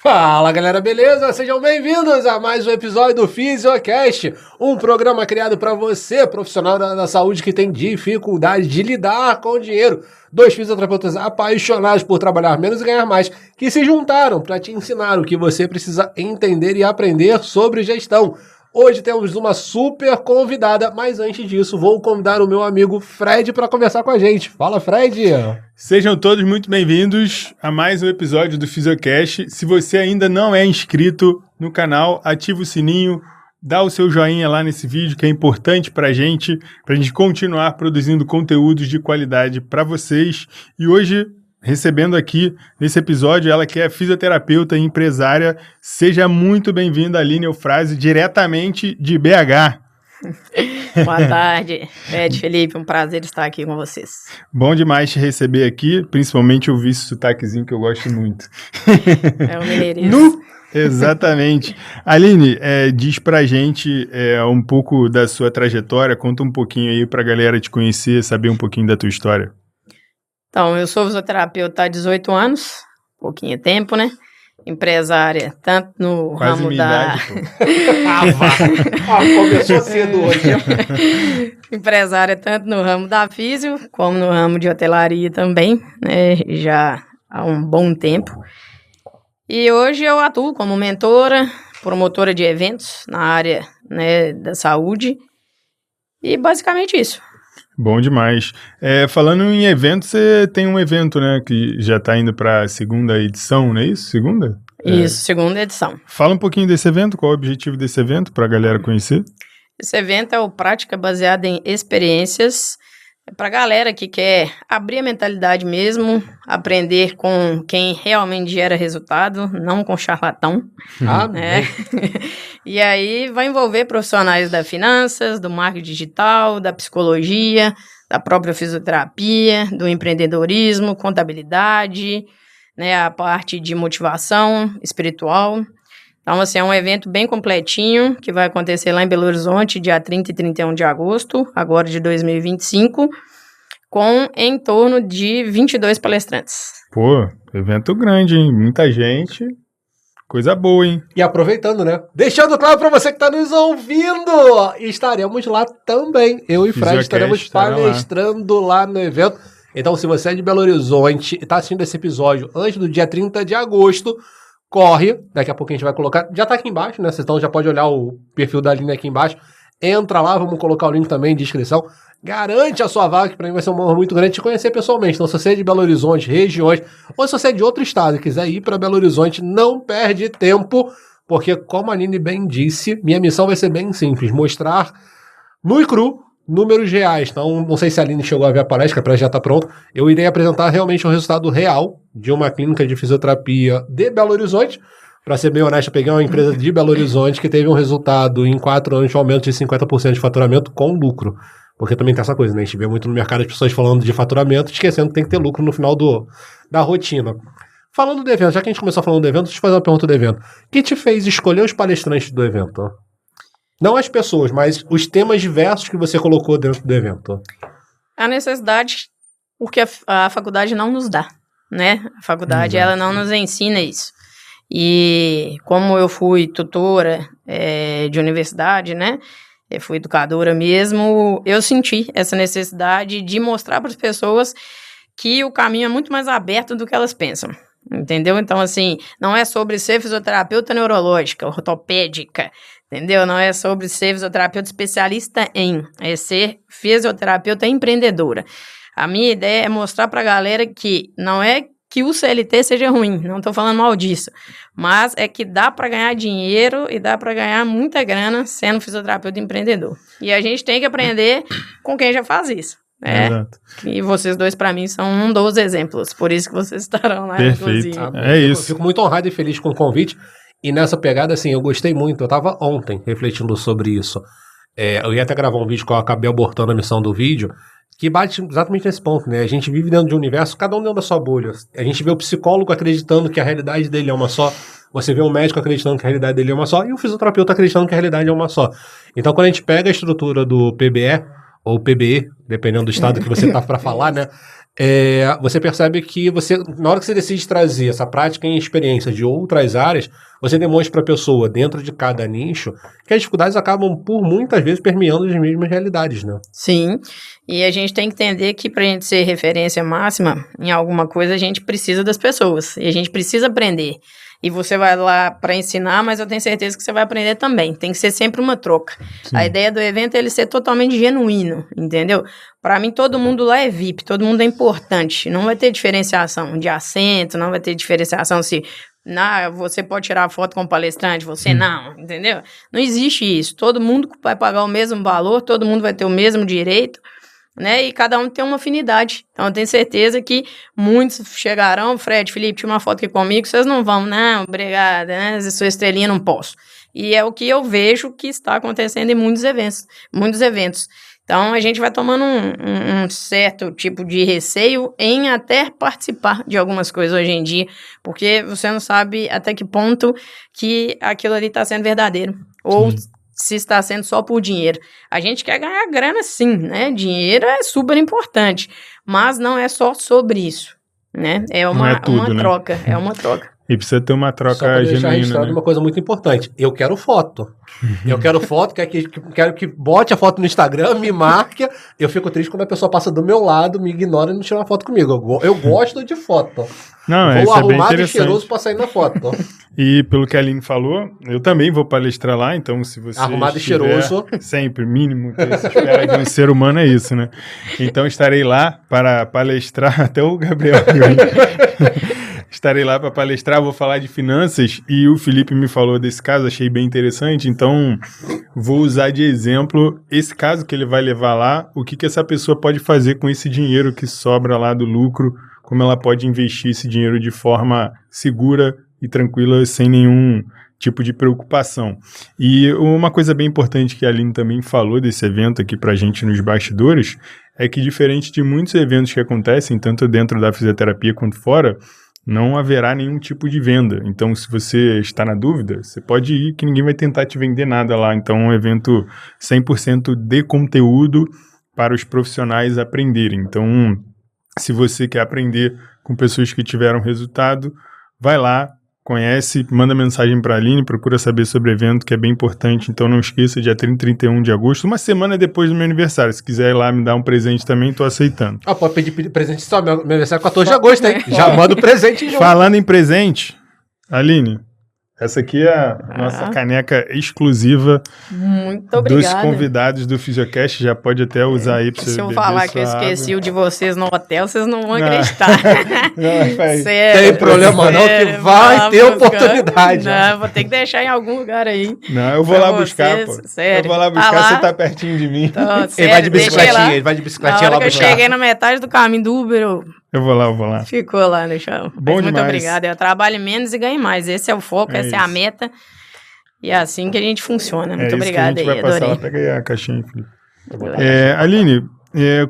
Fala galera, beleza? Sejam bem-vindos a mais um episódio do Fisiocast, um programa criado para você, profissional da saúde que tem dificuldade de lidar com o dinheiro. Dois fisioterapeutas apaixonados por trabalhar menos e ganhar mais, que se juntaram para te ensinar o que você precisa entender e aprender sobre gestão. Hoje temos uma super convidada, mas antes disso vou convidar o meu amigo Fred para conversar com a gente. Fala, Fred! Sejam todos muito bem-vindos a mais um episódio do Fisiocast. Se você ainda não é inscrito no canal, ativa o sininho, dá o seu joinha lá nesse vídeo que é importante para a gente continuar produzindo conteúdos de qualidade para vocês. E hoje, recebendo aqui nesse episódio, ela que é fisioterapeuta e empresária. Seja muito bem-vinda, Aline Eufrásio, diretamente de BH. Boa tarde, Felipe, um prazer estar aqui com vocês. Bom demais te receber aqui, principalmente ouvir esse sotaquezinho que eu gosto muito. É o mineirismo. Exatamente. Aline, diz pra gente um pouco da sua trajetória, conta um pouquinho aí pra galera te conhecer, saber um pouquinho da tua história. Então, eu sou fisioterapeuta há 18 anos, pouquinho tempo, né? Empresária, tanto no Quase ramo da... da... Começou cedo hoje. Empresária tanto no ramo da físio, como no ramo de hotelaria também, né? Já há um bom tempo. E hoje eu atuo como mentora, promotora de eventos na área, né, da saúde. E basicamente isso. Bom demais. Falando em eventos, você tem um evento, né, que já está indo para a segunda edição, não é isso? Segunda? Isso, segunda edição. Fala um pouquinho desse evento, qual é o objetivo desse evento, para a galera conhecer? Esse evento é o Prática Baseada em Experiências, para a galera que quer abrir a mentalidade mesmo, aprender com quem realmente gera resultado, não com charlatão. Né? E aí vai envolver profissionais da finanças, do marketing digital, da psicologia, da própria fisioterapia, do empreendedorismo, contabilidade, né, a parte de motivação espiritual. Então, assim, é um evento bem completinho, que vai acontecer lá em Belo Horizonte, dia 30 e 31 de agosto, agora de 2025, com em torno de 22 palestrantes. Pô, evento grande, hein? Muita gente, coisa boa, hein? E aproveitando, né? Deixando claro para você que está nos ouvindo, estaremos lá também. Eu e Fred estaremos palestrando lá no evento. Então, se você é de Belo Horizonte e está assistindo esse episódio antes do dia 30 de agosto, corre, daqui a pouco a gente vai colocar, já tá aqui embaixo, né? Então já pode olhar o perfil da Aline aqui embaixo. Entra lá, vamos colocar o link também de inscrição. Garante a sua vaga, que pra mim vai ser uma honra muito grande te conhecer pessoalmente. Então, se você é de Belo Horizonte, regiões, ou se você é de outro estado e quiser ir para Belo Horizonte, não perde tempo, porque, como a Aline bem disse, minha missão vai ser bem simples: mostrar nu e cru números reais. Então, não sei se a Aline chegou a ver a palestra já está pronto. Eu irei apresentar realmente o resultado real de uma clínica de fisioterapia de Belo Horizonte. Para ser bem honesto, eu peguei uma empresa de Belo Horizonte que teve um resultado em 4 anos de aumento de 50% de faturamento com lucro. Porque também tem essa coisa, né? A gente vê muito no mercado as pessoas falando de faturamento, esquecendo que tem que ter lucro no final da rotina. Falando do evento, já que a gente começou falando do evento, deixa eu te fazer uma pergunta do evento. O que te fez escolher os palestrantes do evento? Não as pessoas, mas os temas diversos que você colocou dentro do evento. A necessidade, porque a faculdade não nos dá, né? A faculdade, ela não nos ensina isso. E como eu fui tutora de universidade, né? Eu fui educadora mesmo, eu senti essa necessidade de mostrar para as pessoas que o caminho é muito mais aberto do que elas pensam. Entendeu? Então, assim, não é sobre ser fisioterapeuta neurológica, ortopédica, entendeu? Não é sobre ser fisioterapeuta especialista é ser fisioterapeuta empreendedora. A minha ideia é mostrar pra galera que não é que o CLT seja ruim, não tô falando mal disso, mas é que dá pra ganhar dinheiro e dá pra ganhar muita grana sendo fisioterapeuta empreendedor. E a gente tem que aprender com quem já faz isso. Exato. E vocês dois, pra mim, são um dos exemplos. Por isso que vocês estarão lá, Perfeito. inclusive. Isso. Fico muito honrado e feliz com o convite. E nessa pegada, assim, eu gostei muito. Eu tava ontem refletindo sobre isso. Eu ia até gravar um vídeo que eu acabei abortando a missão do vídeo, que bate exatamente nesse ponto, né? A gente vive dentro de um universo, cada um dentro da sua bolha. A gente vê o psicólogo acreditando que a realidade dele é uma só. Você vê um médico acreditando que a realidade dele é uma só. E o fisioterapeuta acreditando que a realidade é uma só. Então, quando a gente pega a estrutura do PBE, ou PBE, dependendo do estado que você tá para falar, né? você percebe que na hora que você decide trazer essa prática em experiência de outras áreas, você demonstra para a pessoa, dentro de cada nicho, que as dificuldades acabam, por muitas vezes, permeando as mesmas realidades, né? Sim, e a gente tem que entender que para a gente ser referência máxima em alguma coisa, a gente precisa das pessoas, e a gente precisa aprender. E você vai lá para ensinar, mas eu tenho certeza que você vai aprender também. Tem que ser sempre uma troca. Sim. A ideia do evento é ele ser totalmente genuíno, entendeu? Para mim, todo mundo lá é VIP, todo mundo é importante. Não vai ter diferenciação de assento, não vai ter diferenciação se você pode tirar foto com o palestrante, você não, entendeu? Não existe isso. Todo mundo vai pagar o mesmo valor, todo mundo vai ter o mesmo direito, né? E cada um tem uma afinidade. Então, eu tenho certeza que muitos chegarão, Fred, Felipe, tira uma foto aqui comigo, vocês não vão, não, obrigada, né? Se sou estrelinha, não posso. E é o que eu vejo que está acontecendo em muitos eventos. Então, a gente vai tomando um certo tipo de receio em até participar de algumas coisas hoje em dia, porque você não sabe até que ponto que aquilo ali está sendo verdadeiro. Ou se está sendo só por dinheiro. A gente quer ganhar grana sim, né? Dinheiro é super importante, mas não é só sobre isso, né? É uma troca, é uma troca. E precisa ter uma troca genuína, né? Uma coisa muito importante. Eu quero foto. Eu quero foto, quero que bote a foto no Instagram, me marque. Eu fico triste quando a pessoa passa do meu lado, me ignora e não tira uma foto comigo. Eu gosto de foto. Não, vou arrumado e cheiroso pra sair na foto. E pelo que a Aline falou, eu também vou palestrar lá, então se você arrumado e cheiroso. Sempre, mínimo que se espera de um ser humano é isso, né? Então estarei lá para palestrar, até o Gabriel estarei lá para palestrar, vou falar de finanças e o Felipe me falou desse caso, achei bem interessante, então vou usar de exemplo esse caso que ele vai levar lá, o que essa pessoa pode fazer com esse dinheiro que sobra lá do lucro, como ela pode investir esse dinheiro de forma segura e tranquila, sem nenhum tipo de preocupação. E uma coisa bem importante que a Aline também falou desse evento aqui pra gente nos bastidores, é que diferente de muitos eventos que acontecem, tanto dentro da fisioterapia quanto fora, não haverá nenhum tipo de venda. Então, se você está na dúvida, você pode ir que ninguém vai tentar te vender nada lá. Então, é um evento 100% de conteúdo para os profissionais aprenderem. Então, se você quer aprender com pessoas que tiveram resultado, vai lá, conhece, manda mensagem para a Aline, procura saber sobre o evento, que é bem importante. Então não esqueça, dia 30 e 31 de agosto, uma semana depois do meu aniversário. Se quiser ir lá me dar um presente também, tô aceitando. Pode pedir presente só, meu aniversário é 14 de agosto, hein? Já manda o presente. Falando em presente, Aline, essa aqui é a nossa caneca exclusiva. Muito obrigada. Dos convidados do Fisiocast, já pode até usar aí para você beber. Se eu falar que eu esqueci o de vocês no hotel, vocês não vão acreditar. Sério, tem problema não, que vai ter oportunidade. Não, vou ter que deixar em algum lugar aí. Não, eu vou lá buscar, pô. Sério. Eu vou lá buscar, você tá pertinho de mim. Então, sério, ele vai de bicicletinha, lá buscar. Eu cheguei na metade do caminho do Uber, eu vou lá. Ficou lá no chão. Bom demais. Muito obrigada. Eu trabalho menos e ganho mais. Esse é o foco, essa é a meta. E é assim que a gente funciona. Muito obrigada aí, adorei. Passar lá, pega aí a caixinha, Felipe. Aline,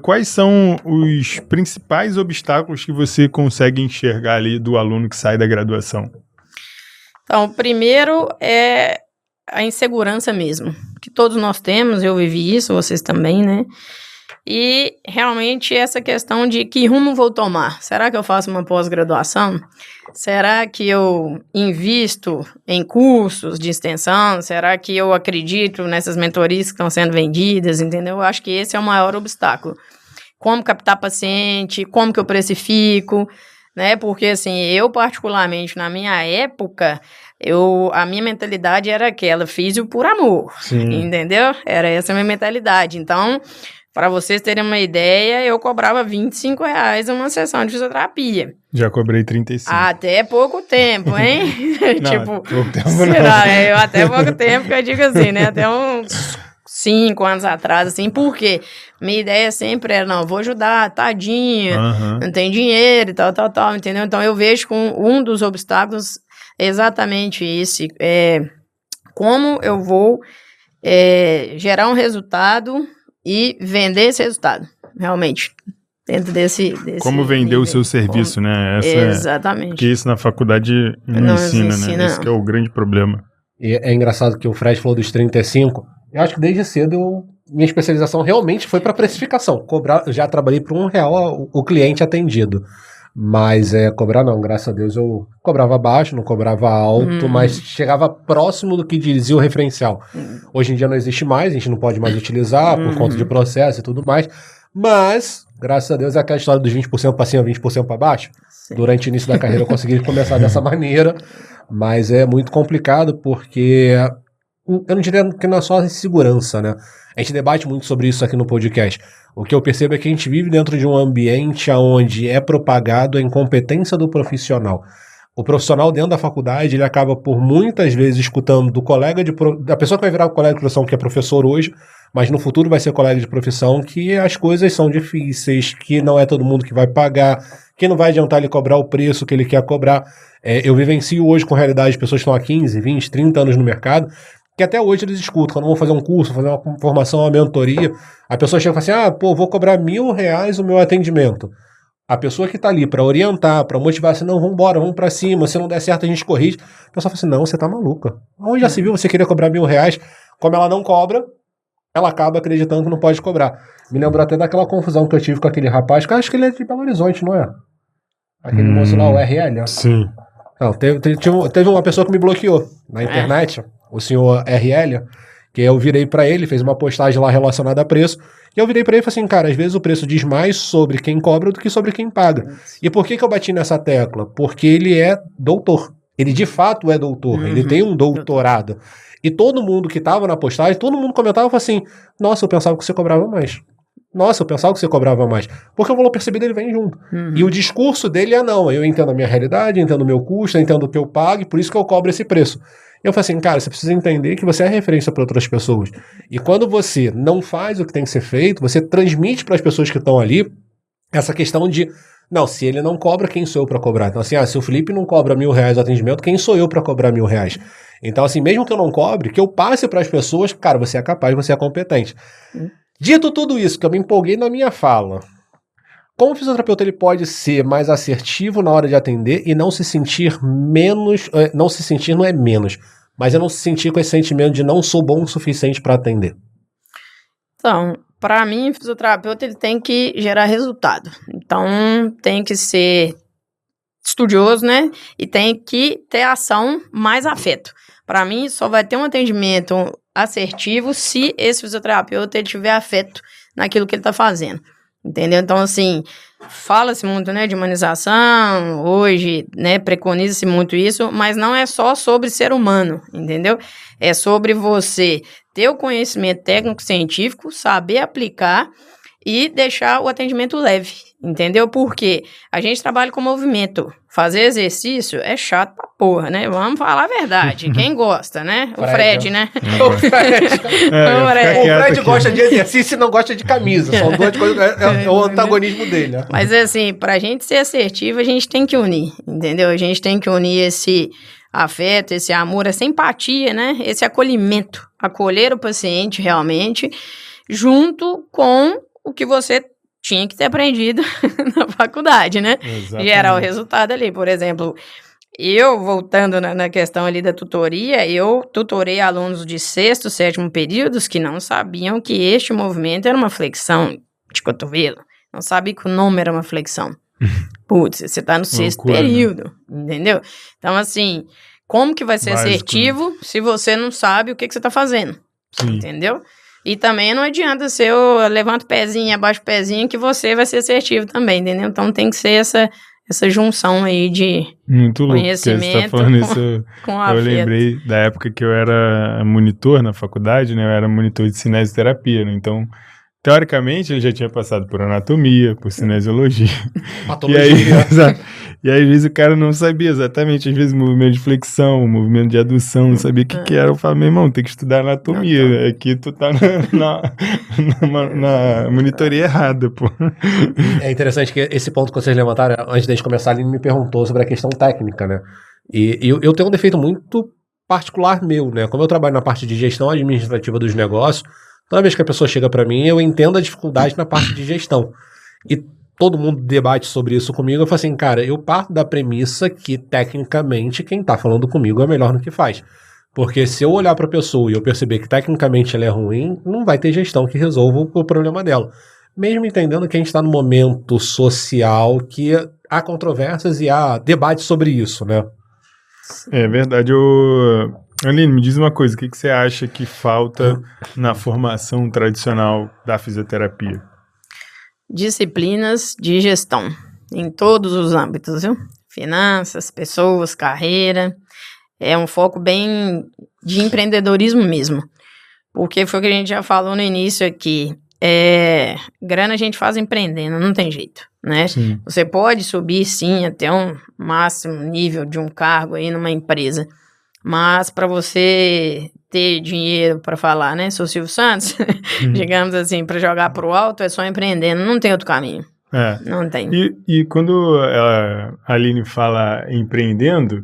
quais são os principais obstáculos que você consegue enxergar ali do aluno que sai da graduação? Então, o primeiro é a insegurança mesmo, que todos nós temos, eu vivi isso, vocês também, né? E realmente essa questão de que rumo vou tomar? Será que eu faço uma pós-graduação? Será que eu invisto em cursos de extensão? Será que eu acredito nessas mentorias que estão sendo vendidas? Entendeu? Eu acho que esse é o maior obstáculo. Como captar paciente? Como que eu precifico? Né? Porque assim, eu particularmente na minha época, a minha mentalidade era aquela, físio por amor. Sim. Entendeu? Era essa a minha mentalidade. Então, para vocês terem uma ideia, eu cobrava R$25 uma sessão de fisioterapia. Já cobrei 35. Até pouco tempo, hein? Não, pouco tempo será? Eu até pouco tempo, que eu digo assim, né? Até uns 5 anos atrás, assim. Por quê? Minha ideia sempre era, não, vou ajudar, tadinha, não tem dinheiro e tal, entendeu? Então, eu vejo com um dos obstáculos exatamente esse. Como eu vou gerar um resultado e vender esse resultado, realmente, dentro desse como vender nível. O seu serviço, né? Exatamente. Porque isso na faculdade não ensina, né? Esse que é o grande problema. E é engraçado que o Fred falou dos 35. Eu acho que desde cedo minha especialização realmente foi para precificação. Cobrar, eu já trabalhei por R$1 o cliente atendido. Mas cobrar não, graças a Deus eu cobrava baixo, não cobrava alto, mas chegava próximo do que dizia o referencial. Hoje em dia não existe mais, a gente não pode mais utilizar por conta de processo e tudo mais, mas, graças a Deus, é aquela história dos 20% para cima, 20% para baixo. Sim. Durante o início da carreira eu consegui começar dessa maneira, mas é muito complicado porque eu não diria que não é só insegurança, né? A gente debate muito sobre isso aqui no podcast. O que eu percebo é que a gente vive dentro de um ambiente onde é propagado a incompetência do profissional. O profissional dentro da faculdade, ele acaba por muitas vezes escutando do colega da pessoa que vai virar o colega de profissão, que é professor hoje, mas no futuro vai ser colega de profissão, que as coisas são difíceis, que não é todo mundo que vai pagar, que não vai adiantar ele cobrar o preço que ele quer cobrar. Eu vivencio hoje com realidade de pessoas que estão há 15, 20, 30 anos no mercado, que até hoje eles escutam, quando vão fazer um curso, fazer uma formação, uma mentoria, a pessoa chega e fala assim, vou cobrar R$1.000 o meu atendimento. A pessoa que está ali para orientar, para motivar, assim, não, vamos embora, vamos para cima, se não der certo a gente corrige. A pessoa fala assim, não, você tá maluca. Onde já se viu você querer cobrar R$1.000? Como ela não cobra, ela acaba acreditando que não pode cobrar. Me lembrou até daquela confusão que eu tive com aquele rapaz, que eu acho que ele é de Belo Horizonte, não é? Aquele moço lá, o RL. Sim. Não, teve uma pessoa que me bloqueou na internet, o senhor RL, que eu virei pra ele, fez uma postagem lá relacionada a preço, e eu virei pra ele e falei assim, cara, às vezes o preço diz mais sobre quem cobra do que sobre quem paga. E por que eu bati nessa tecla? Porque ele é doutor. Ele de fato é doutor, ele tem um doutorado. E todo mundo que tava na postagem, todo mundo comentava e falava assim, nossa, eu pensava que você cobrava mais. Nossa, eu pensava que você cobrava mais. Porque o valor percebido ele vem junto. E o discurso dele é não, eu entendo a minha realidade, entendo o meu custo, entendo o que eu pago, e por isso que eu cobro esse preço. Eu falei assim, cara, você precisa entender que você é referência para outras pessoas. E quando você não faz o que tem que ser feito, você transmite para as pessoas que estão ali essa questão de, não, se ele não cobra, quem sou eu para cobrar? Então assim, se o Felipe não cobra R$1.000 o atendimento, quem sou eu para cobrar R$1.000? Então assim, mesmo que eu não cobre, que eu passe para as pessoas, cara, você é capaz, você é competente. Dito tudo isso, que eu me empolguei na minha fala, como o fisioterapeuta ele pode ser mais assertivo na hora de atender e não se sentir menos, não se sentir não é menos, mas eu não se sentir com esse sentimento de não sou bom o suficiente para atender? Então, para mim, o fisioterapeuta ele tem que gerar resultado. Então, tem que ser estudioso, né? E tem que ter ação mais afeto. Para mim, só vai ter um atendimento assertivo se esse fisioterapeuta ele tiver afeto naquilo que ele está fazendo. Entendeu? Então, assim, fala-se muito, né, de humanização, hoje, né, preconiza-se muito isso, mas não é só sobre ser humano, entendeu? É sobre você ter o conhecimento técnico-científico, saber aplicar e deixar o atendimento leve, entendeu? Porque a gente trabalha com movimento. Fazer exercício é chato pra porra, né? Vamos falar a verdade. Quem gosta, né? O Fred, né? O Fred gosta de exercício e não gosta de camisa. São duas coisas, é o antagonismo dele, né? Mas assim, pra gente ser assertivo, a gente tem que unir, entendeu? A gente tem que unir esse afeto, esse amor, essa empatia, né? Esse acolhimento. Acolher o paciente realmente, junto com o que você tinha que ter aprendido na faculdade, né? Exatamente. Gerar o resultado ali. Por exemplo, eu, voltando na questão ali da tutoria, eu tutorei alunos de 6º, 7º períodos que não sabiam que este movimento era uma flexão de cotovelo. Não sabia que o nome era uma flexão. Putz, você tá no 6º período, entendeu? Então, assim, como que vai ser assertivo se você não sabe o que você tá fazendo? Sim. Entendeu? E também não adianta ser eu levanto o pezinho, abaixo o pezinho, que você vai ser assertivo também, entendeu? Então tem que ser essa junção aí de muito louco, conhecimento você tá falando isso, com afeto. Eu lembrei da época que eu era monitor na faculdade, né? Eu era monitor de cinesioterapia, né? Então, teoricamente, ele já tinha passado por anatomia, por cinesiologia. Patologia. E aí, às vezes, o cara não sabia exatamente, às vezes, movimento de flexão, movimento de adução, não sabia o que era. Eu falava, meu irmão, tem que estudar anatomia. Aqui tu tá na monitoria errada, pô. É interessante que esse ponto que vocês levantaram, antes da gente começar, ele me perguntou sobre a questão técnica, né? E eu tenho um defeito muito particular meu, né? Como eu trabalho na parte de gestão administrativa dos negócios, toda vez que a pessoa chega para mim, eu entendo a dificuldade na parte de gestão. E todo mundo debate sobre isso comigo. Eu falo assim, cara, eu parto da premissa que, tecnicamente, quem tá falando comigo é melhor no que faz. Porque se eu olhar para a pessoa e eu perceber que tecnicamente ela é ruim, não vai ter gestão que resolva o problema dela. Mesmo entendendo que a gente está num momento social que há controvérsias e há debate sobre isso, né? É verdade. Aline, me diz uma coisa, o que você acha que falta na formação tradicional da fisioterapia? Disciplinas de gestão, em todos os âmbitos, viu? Finanças, pessoas, carreira. É um foco bem de empreendedorismo mesmo. Porque foi o que a gente já falou no início aqui. Grana a gente faz empreendendo, não tem jeito, né? Sim. Você pode subir, sim, até um máximo nível de um cargo aí numa empresa. Mas para você ter dinheiro para falar, né? Sou Silvio Santos, digamos assim, para jogar pro alto, é só empreendendo, não tem outro caminho. Não tem. E quando a Aline fala empreendendo,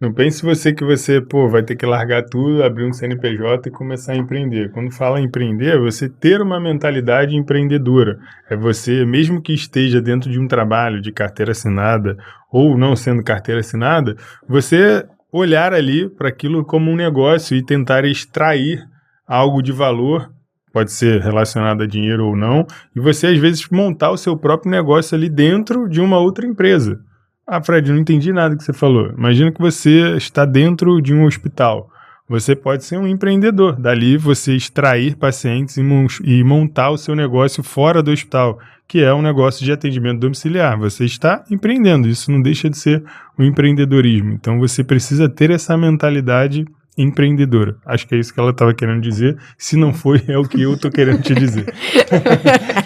não pense que você vai ter que largar tudo, abrir um CNPJ e começar a empreender. Quando fala empreender, é você ter uma mentalidade empreendedora. É você, mesmo que esteja dentro de um trabalho de carteira assinada ou não sendo carteira assinada, você olhar ali para aquilo como um negócio e tentar extrair algo de valor, pode ser relacionado a dinheiro ou não, e você às vezes montar o seu próprio negócio ali dentro de uma outra empresa. Ah, Fred, não entendi nada que você falou. Imagina que você está dentro de um hospital. Você pode ser um empreendedor. Dali você extrair pacientes e montar o seu negócio fora do hospital, que é um negócio de atendimento domiciliar. Você está empreendendo. Isso não deixa de ser um empreendedorismo. Então você precisa ter essa mentalidade empreendedora. Acho que é isso que ela estava querendo dizer. Se não foi, é o que eu estou querendo te dizer.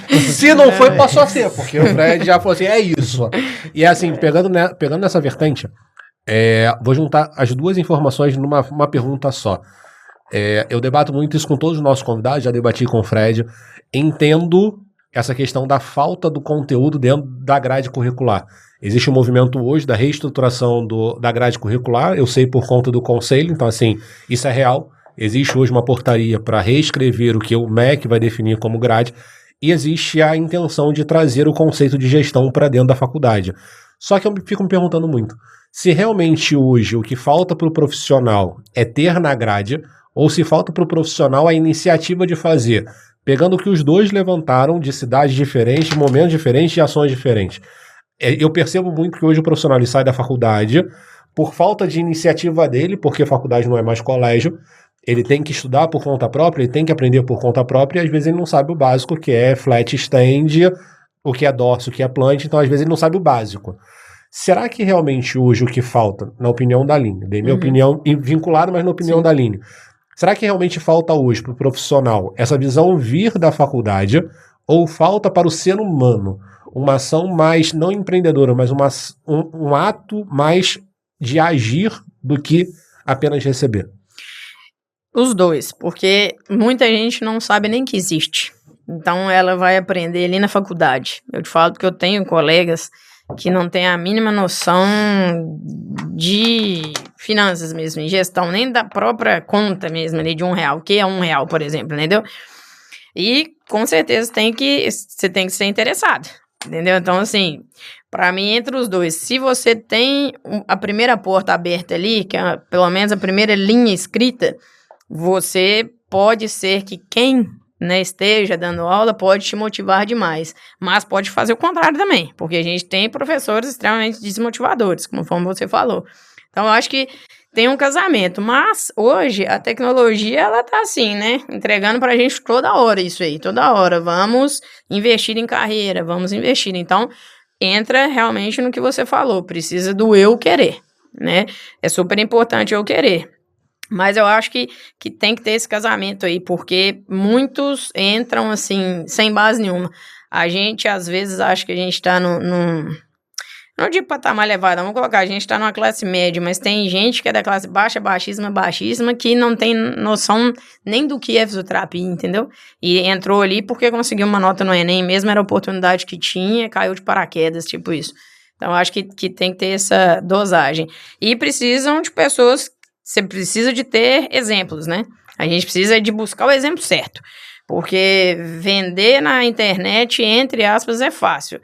Se não foi, passou a ser, porque o Fred já falou assim, é isso. E assim, pegando nessa vertente, vou juntar as duas informações numa pergunta só. Eu debato muito isso com todos os nossos convidados, já debati com o Fred. Entendo essa questão da falta do conteúdo dentro da grade curricular. Existe um movimento hoje da reestruturação da grade curricular, eu sei por conta do conselho, então assim, isso é real. Existe hoje uma portaria para reescrever o que o MEC vai definir como grade, e existe a intenção de trazer o conceito de gestão para dentro da faculdade. Só que eu fico me perguntando muito, se realmente hoje o que falta para o profissional é ter na grade, ou se falta para o profissional a iniciativa de fazer, pegando o que os dois levantaram de cidades diferentes, momentos diferentes e ações diferentes. Eu percebo muito que hoje o profissional ele sai da faculdade por falta de iniciativa dele, porque a faculdade não é mais colégio, ele tem que estudar por conta própria, ele tem que aprender por conta própria, e às vezes ele não sabe o básico, que é flat stand, o que é dorso, o que é plant, então às vezes ele não sabe o básico. Será que realmente hoje o que falta, na opinião da Aline, dei minha opinião vinculada, mas na opinião da Aline, será que realmente falta hoje para o profissional essa visão vir da faculdade, ou falta para o ser humano uma ação mais, não empreendedora, mas um ato mais de agir do que apenas receber? Os dois, porque muita gente não sabe nem que existe. Então ela vai aprender ali na faculdade. Eu te falo porque eu tenho colegas que não têm a mínima noção de finanças mesmo, de gestão, nem da própria conta mesmo ali de R$1, o que é R$1, por exemplo, entendeu? E com certeza você tem que ser interessado, entendeu? Então assim, para mim entre os dois, se você tem a primeira porta aberta ali, que é pelo menos a primeira linha escrita, você pode ser que quem esteja dando aula pode te motivar demais, mas pode fazer o contrário também, porque a gente tem professores extremamente desmotivadores, conforme você falou. Então, eu acho que tem um casamento, mas hoje a tecnologia, ela tá assim, né, entregando pra gente toda hora isso aí, toda hora, vamos investir em carreira, vamos investir, então, entra realmente no que você falou, precisa do eu querer, né, é super importante eu querer. Mas eu acho que tem que ter esse casamento aí, porque muitos entram, assim, sem base nenhuma. A gente, às vezes, acha que a gente tá não digo patamar elevado, vamos colocar, a gente tá numa classe média, mas tem gente que é da classe baixa, baixíssima, que não tem noção nem do que é fisioterapia, entendeu? E entrou ali porque conseguiu uma nota no Enem, mesmo era a oportunidade que tinha, caiu de paraquedas, tipo isso. Então, eu acho que tem que ter essa dosagem. E precisam de pessoas. Você precisa de ter exemplos, né? A gente precisa de buscar o exemplo certo. Porque vender na internet, entre aspas, é fácil,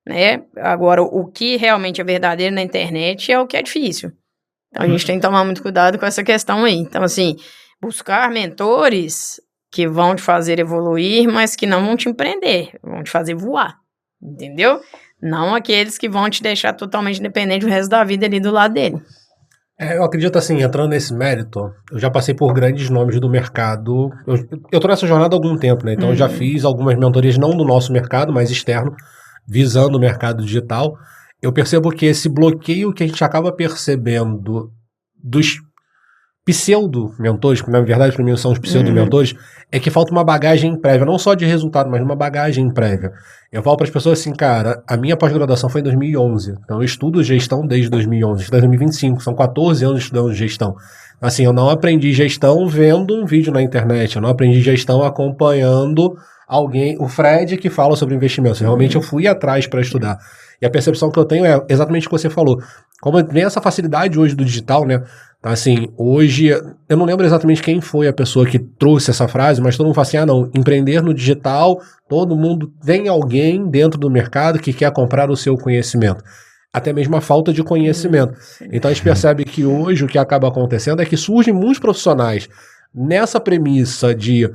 né? Agora, o que realmente é verdadeiro na internet é o que é difícil. Então, a gente tem que tomar muito cuidado com essa questão aí. Então, assim, buscar mentores que vão te fazer evoluir, mas que não vão te empreender, vão te fazer voar, entendeu? Não aqueles que vão te deixar totalmente dependente o resto da vida ali do lado dele. Eu acredito assim, entrando nesse mérito, eu já passei por grandes nomes do mercado. Eu tô nessa jornada há algum tempo, né? Então eu já fiz algumas mentorias, não do nosso mercado, mas externo, visando o mercado digital. Eu percebo que esse bloqueio que a gente acaba percebendo dos pseudo-mentores, que na verdade para mim são os pseudo-mentores, é que falta uma bagagem prévia, não só de resultado, mas uma bagagem prévia. Eu falo para as pessoas assim, cara, a minha pós-graduação foi em 2011, então eu estudo gestão desde 2011, desde 2025, são 14 anos estudando gestão. Assim, eu não aprendi gestão vendo um vídeo na internet, eu não aprendi gestão acompanhando alguém, o Fred, que fala sobre investimentos. Realmente eu fui atrás para estudar. E a percepção que eu tenho é exatamente o que você falou. Como tem essa facilidade hoje do digital, né? Assim, hoje, eu não lembro exatamente quem foi a pessoa que trouxe essa frase, mas todo mundo fala assim, não, empreender no digital, todo mundo tem alguém dentro do mercado que quer comprar o seu conhecimento. Até mesmo a falta de conhecimento. Então a gente percebe que hoje o que acaba acontecendo é que surgem muitos profissionais nessa premissa de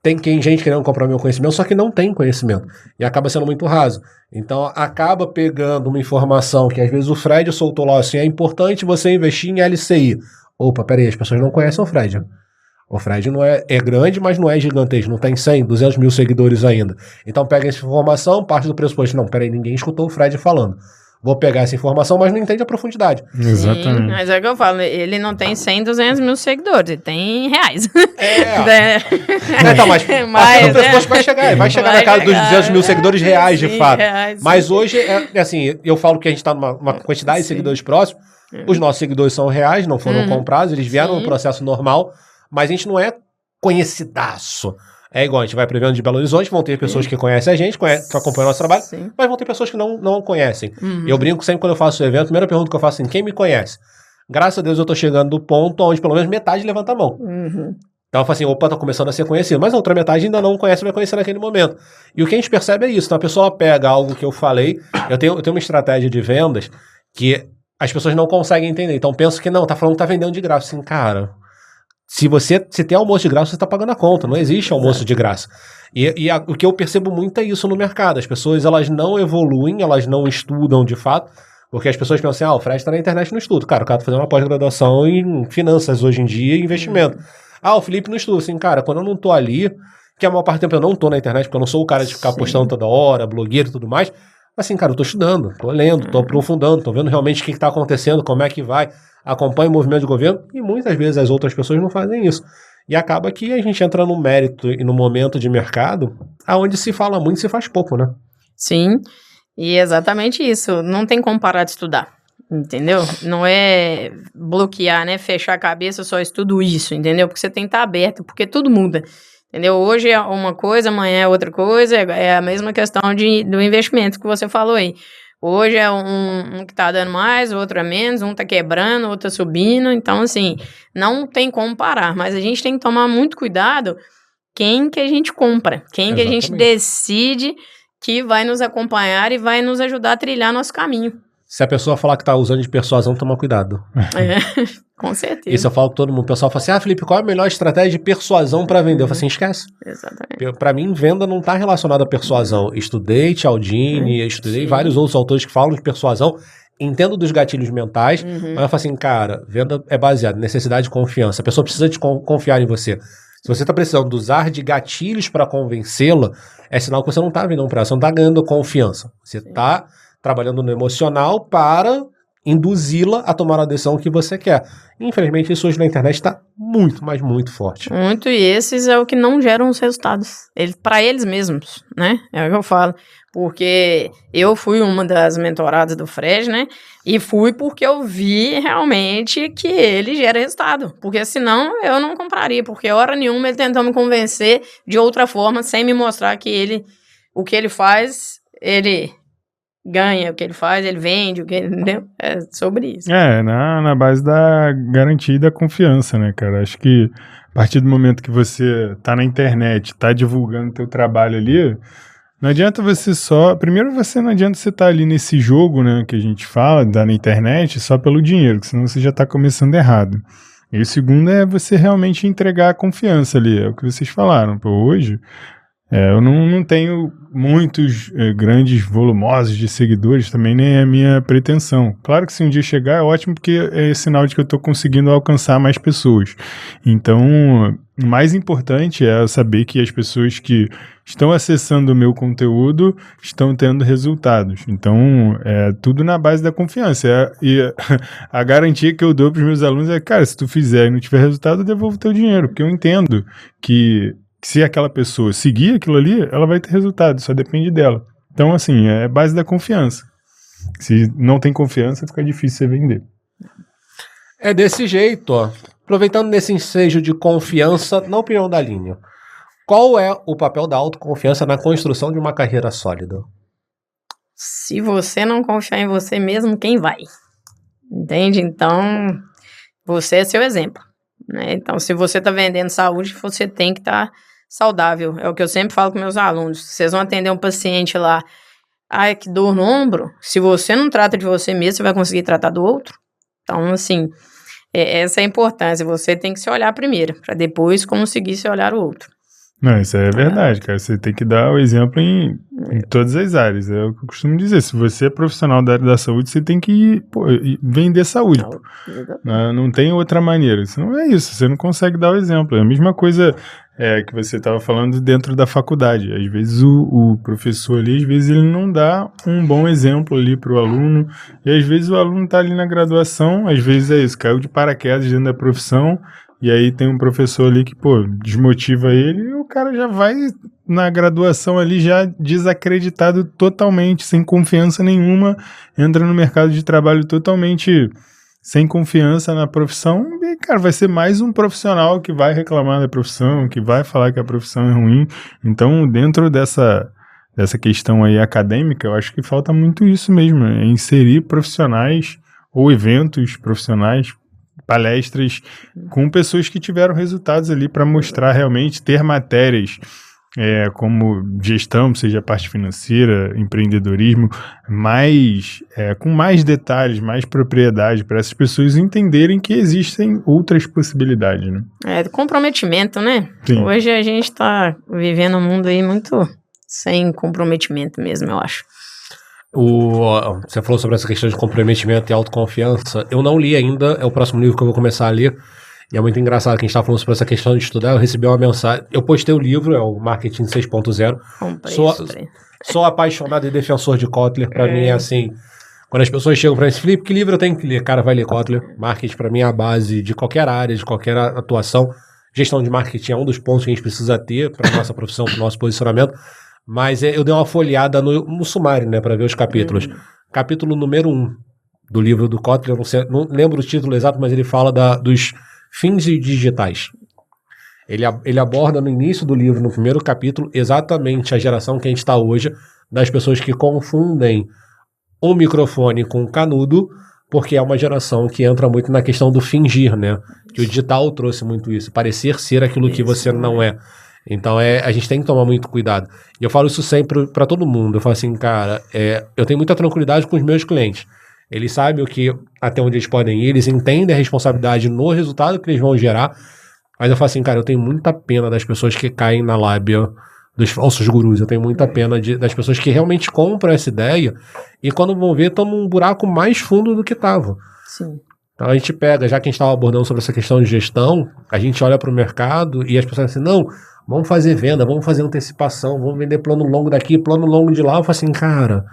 tem gente querendo comprar meu conhecimento, só que não tem conhecimento. E acaba sendo muito raso. Então, acaba pegando uma informação que, às vezes, o Fred soltou lá assim, é importante você investir em LCI. Opa, peraí, as pessoas não conhecem o Fred. O Fred não é grande, mas não é gigantesco. Não tem 100, 200 mil seguidores ainda. Então, pega essa informação, parte do pressuposto. Não, peraí, ninguém escutou o Fred falando. Vou pegar essa informação, mas não entende a profundidade. Exatamente. Sim, mas é o que eu falo, ele não tem 100, 200 mil seguidores, ele tem reais. Então, mas o pressuposto vai chegar na casa dos 200 mil seguidores reais, de fato. Reais, mas hoje, assim, eu falo que a gente está numa quantidade de seguidores próximos, os nossos seguidores são reais, não foram comprados, eles vieram no processo normal, mas a gente não é conhecidaço. É igual, a gente vai para o evento de Belo Horizonte, vão ter pessoas que conhecem a gente, que acompanham o nosso trabalho, mas vão ter pessoas que não conhecem. Eu brinco sempre quando eu faço o evento, a primeira pergunta que eu faço é quem me conhece? Graças a Deus eu tô chegando do ponto onde pelo menos metade levanta a mão. Então eu falo assim, opa, tá começando a ser conhecido, mas a outra metade ainda não conhece, vai conhecer naquele momento. E o que a gente percebe é isso, então a pessoa pega algo que eu falei, eu tenho uma estratégia de vendas que as pessoas não conseguem entender, então penso que não, tá falando que tá vendendo de graça, assim, cara... Se tem almoço de graça, você está pagando a conta. Não existe almoço de graça. O que eu percebo muito é isso no mercado. As pessoas elas não evoluem, elas não estudam de fato, porque as pessoas pensam assim, o Fred está na internet no estudo. Cara, o cara está fazendo uma pós-graduação em finanças hoje em dia e investimento. O Felipe não estuda. Assim, cara, quando eu não estou ali, que a maior parte do tempo eu não estou na internet, porque eu não sou o cara de ficar postando toda hora, blogueiro e tudo mais, assim, cara, eu estou estudando, estou lendo, estou aprofundando, estou vendo realmente o que está acontecendo, como é que vai... acompanha o movimento de governo, e muitas vezes as outras pessoas não fazem isso. E acaba que a gente entra no mérito e no momento de mercado, aonde se fala muito e se faz pouco, né? Sim, e é exatamente isso. Não tem como parar de estudar, entendeu? Não é bloquear, né? Fechar a cabeça, só estudo isso, entendeu? Porque você tem que estar aberto, porque tudo muda. Entendeu? Hoje é uma coisa, amanhã é outra coisa, é a mesma questão do investimento que você falou aí. Hoje é um que tá dando mais, o outro é menos, um tá quebrando, o outro tá subindo, então assim, não tem como parar, mas a gente tem que tomar muito cuidado quem que a gente compra, quem que a gente decide que vai nos acompanhar e vai nos ajudar a trilhar nosso caminho. Se a pessoa falar que tá usando de persuasão, toma cuidado. Com certeza. Isso eu falo com todo mundo. O pessoal fala assim, Felipe, qual é a melhor estratégia de persuasão para vender? Eu falo assim, esquece. Exatamente. Para mim, venda não tá relacionada a persuasão. Estudei Cialdini, estudei vários outros autores que falam de persuasão, entendo dos gatilhos mentais, mas eu falo assim, cara, venda é baseada em necessidade de confiança. A pessoa precisa de confiar em você. Se você está precisando usar de gatilhos para convencê-la, é sinal que você não está vendendo para ela, você não está ganhando confiança. Você está trabalhando no emocional para induzi-la a tomar a decisão que você quer. Infelizmente, isso hoje na internet está muito, mas muito forte. Muito, e esses é o que não geram os resultados. Para eles mesmos, né? É o que eu falo. Porque eu fui uma das mentoradas do Fred, né? E fui porque eu vi realmente que ele gera resultado. Porque senão eu não compraria. Porque hora nenhuma ele tentou me convencer de outra forma, sem me mostrar que o que ele faz, ele ganha, o que ele faz, ele vende, o que ele, entendeu? É sobre isso. Na base da garantia e da confiança, né, cara? Acho que a partir do momento que você tá na internet, tá divulgando teu trabalho ali, Não adianta você só... Primeiro, não adianta você estar ali nesse jogo, né, que a gente fala, na internet, só pelo dinheiro, senão você já está começando errado. E o segundo é você realmente entregar a confiança ali, é o que vocês falaram. Pô, hoje, eu não tenho muitos grandes volumosos de seguidores, também nem é a minha pretensão. Claro que se um dia chegar é ótimo, porque é sinal de que eu estou conseguindo alcançar mais pessoas. Então, o mais importante é saber que as pessoas que estão acessando o meu conteúdo estão tendo resultados. Então, é tudo na base da confiança. E a garantia que eu dou para os meus alunos é, cara, se tu fizer e não tiver resultado, eu devolvo o teu dinheiro, porque eu entendo que se aquela pessoa seguir aquilo ali, ela vai ter resultado, só depende dela. Então, assim, é base da confiança. Se não tem confiança, fica difícil você vender. É desse jeito, ó. Aproveitando nesse ensejo de confiança, na opinião da Aline, qual é o papel da autoconfiança na construção de uma carreira sólida? Se você não confiar em você mesmo, quem vai? Entende? Então, você é seu exemplo, né? Então, se você está vendendo saúde, você tem que estar saudável. É o que eu sempre falo com meus alunos. Vocês vão atender um paciente lá, ai, que dor no ombro. Se você não trata de você mesmo, você vai conseguir tratar do outro? Então, assim, essa é a importância. Você tem que se olhar primeiro, para depois conseguir se olhar o outro. Não, isso é verdade, cara. Você tem que dar o exemplo em todas as áreas. É o que eu costumo dizer. Se você é profissional da área da saúde, você tem que vender saúde. Não tem outra maneira. Senão é isso. Você não consegue dar o exemplo. É a mesma coisa que você estava falando dentro da faculdade. Às vezes o professor ali, às vezes ele não dá um bom exemplo ali para o aluno. E às vezes o aluno está ali na graduação, às vezes é isso, caiu de paraquedas dentro da profissão. E aí tem um professor ali que, desmotiva ele e o cara já vai na graduação ali já desacreditado totalmente, sem confiança nenhuma, entra no mercado de trabalho totalmente sem confiança na profissão e, cara, vai ser mais um profissional que vai reclamar da profissão, que vai falar que a profissão é ruim. Então, dentro dessa questão aí acadêmica, eu acho que falta muito isso mesmo, é inserir profissionais ou eventos profissionais, palestras com pessoas que tiveram resultados ali para mostrar realmente, ter matérias como gestão, seja a parte financeira, empreendedorismo, com mais detalhes, mais propriedade, para essas pessoas entenderem que existem outras possibilidades, né? Comprometimento, né? Sim. Hoje a gente está vivendo um mundo aí muito sem comprometimento mesmo, eu acho. Você falou sobre essa questão de comprometimento e autoconfiança. Eu não li ainda, é o próximo livro que eu vou começar a ler. E é muito engraçado que a gente está falando sobre essa questão de estudar. Eu recebi uma mensagem. Eu postei o livro, é o Marketing 6.0. Sou apaixonado e defensor de Kotler. Para mim é assim. Quando as pessoas chegam para mim, Felipe, que livro eu tenho que ler? Cara, vai ler Kotler. Marketing para mim é a base de qualquer área, de qualquer atuação. Gestão de marketing é um dos pontos que a gente precisa ter para a nossa profissão, para o nosso posicionamento. Mas eu dei uma folheada no sumário, né, para ver os capítulos. Capítulo número 1 do livro do Kotler, não lembro o título exato, mas ele fala dos fins digitais. Ele aborda no início do livro, no primeiro capítulo, exatamente a geração que a gente está hoje, das pessoas que confundem o microfone com o canudo, porque é uma geração que entra muito na questão do fingir, né? Que o digital trouxe muito isso, parecer ser aquilo que você não é. Então a gente tem que tomar muito cuidado. E eu falo isso sempre para todo mundo. Eu falo assim, cara, eu tenho muita tranquilidade com os meus clientes. Eles sabem até onde eles podem ir, eles entendem a responsabilidade no resultado que eles vão gerar. Mas eu falo assim, cara, eu tenho muita pena das pessoas que caem na lábia dos falsos gurus. Eu tenho muita pena das pessoas que realmente compram essa ideia e quando vão ver, estão num buraco mais fundo do que estavam. Sim. Então a gente pega, já que a gente estava abordando sobre essa questão de gestão, a gente olha para o mercado e as pessoas assim, não, vamos fazer venda, vamos fazer antecipação, vamos vender plano longo daqui, plano longo de lá. Eu falo assim, cara,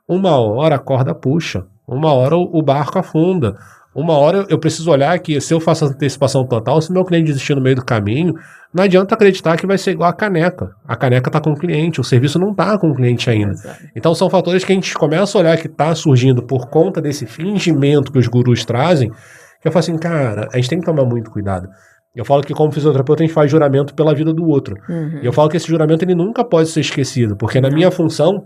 uma hora a corda puxa, uma hora o barco afunda, uma hora eu preciso olhar que se eu faço antecipação total, se meu cliente desistir no meio do caminho, não adianta acreditar que vai ser igual a caneca. A caneca está com o cliente, o serviço não está com o cliente ainda. Então são fatores que a gente começa a olhar que está surgindo por conta desse fingimento que os gurus trazem, que eu falo assim, cara, a gente tem que tomar muito cuidado. Eu falo que como fisioterapeuta a gente faz juramento pela vida do outro. E eu falo que esse juramento ele nunca pode ser esquecido, porque na minha função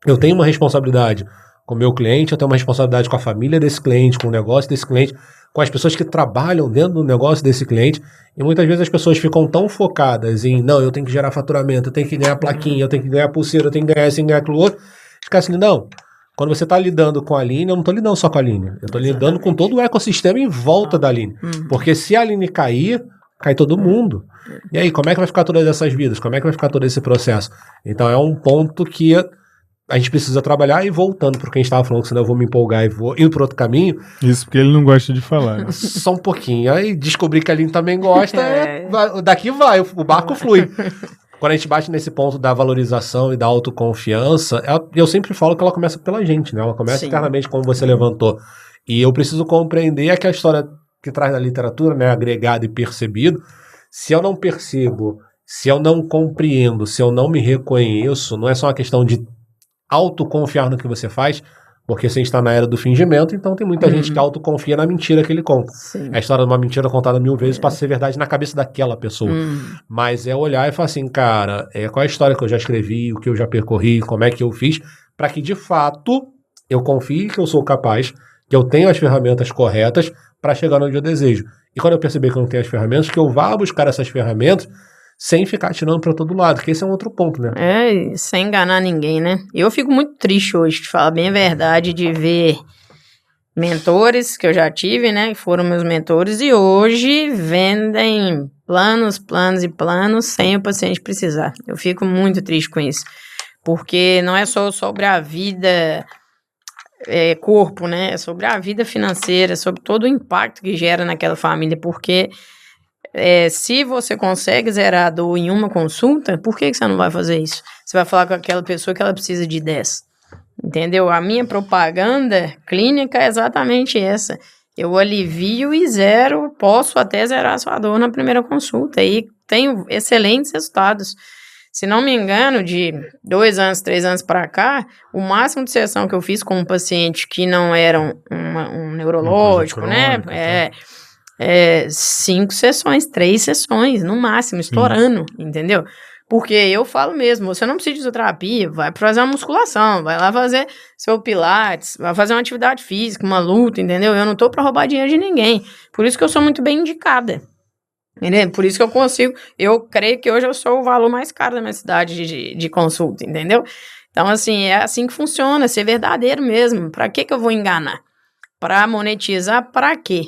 eu tenho uma responsabilidade com o meu cliente, eu tenho uma responsabilidade com a família desse cliente, com o negócio desse cliente, com as pessoas que trabalham dentro do negócio desse cliente, e muitas vezes as pessoas ficam tão focadas em, não, eu tenho que gerar faturamento, eu tenho que ganhar plaquinha, eu tenho que ganhar pulseira, eu tenho que ganhar isso, eu tenho que ganhar aquilo outro, fica assim, não, quando você está lidando com a Aline, eu não estou lidando só com a Aline, eu estou lidando com todo o ecossistema em volta da Aline, porque se a Aline cair, cai todo mundo. E aí, como é que vai ficar todas essas vidas? Como é que vai ficar todo esse processo? Então é um ponto que a gente precisa trabalhar. E voltando para o que a gente estava falando, senão eu vou me empolgar e vou ir para outro caminho. Isso porque ele não gosta de falar. Né? Só um pouquinho. Aí descobri que a Aline também gosta, daqui vai, o barco flui. Quando a gente bate nesse ponto da valorização e da autoconfiança, eu sempre falo que ela começa pela gente, né? Ela começa internamente como você levantou. E eu preciso compreender aquela história que traz da literatura, né? Agregado e percebido. Se eu não percebo, se eu não compreendo, se eu não me reconheço, não é só uma questão de autoconfiar no que você faz, porque se a gente está na era do fingimento, então tem muita gente que autoconfia na mentira que ele conta. Sim. A história de uma mentira contada 1000 vezes passa a ser verdade na cabeça daquela pessoa. Mas é olhar e falar assim, cara, qual é a história que eu já escrevi, o que eu já percorri, como é que eu fiz, para que de fato eu confie que eu sou capaz, que eu tenho as ferramentas corretas para chegar onde eu desejo. E quando eu perceber que eu não tenho as ferramentas, que eu vá buscar essas ferramentas sem ficar tirando para todo lado, que esse é um outro ponto, né? Sem enganar ninguém, né? Eu fico muito triste hoje, de falar bem a verdade, de ver mentores que eu já tive, né? Que foram meus mentores e hoje vendem planos sem o paciente precisar. Eu fico muito triste com isso, porque não é só sobre a vida corpo, né? É sobre a vida financeira, sobre todo o impacto que gera naquela família, porque se você consegue zerar a dor em uma consulta, por que você não vai fazer isso? Você vai falar com aquela pessoa que ela precisa de 10. Entendeu? A minha propaganda clínica é exatamente essa. Eu alivio e zero, posso até zerar a sua dor na primeira consulta. E tenho excelentes resultados. Se não me engano, de 2 anos, 3 anos para cá, o máximo de sessão que eu fiz com um paciente que não era um neurológico, crônica, né? 5 sessões, 3 sessões, no máximo, estourando, entendeu? Porque eu falo mesmo, você não precisa de fisioterapia, vai fazer uma musculação, vai lá fazer seu pilates, vai fazer uma atividade física, uma luta, entendeu? Eu não tô pra roubar dinheiro de ninguém, por isso que eu sou muito bem indicada, entendeu? Por isso que eu consigo, eu creio que hoje eu sou o valor mais caro da minha cidade de consulta, entendeu? Então, assim, é assim que funciona, ser verdadeiro mesmo. Pra que eu vou enganar? Pra monetizar, pra quê?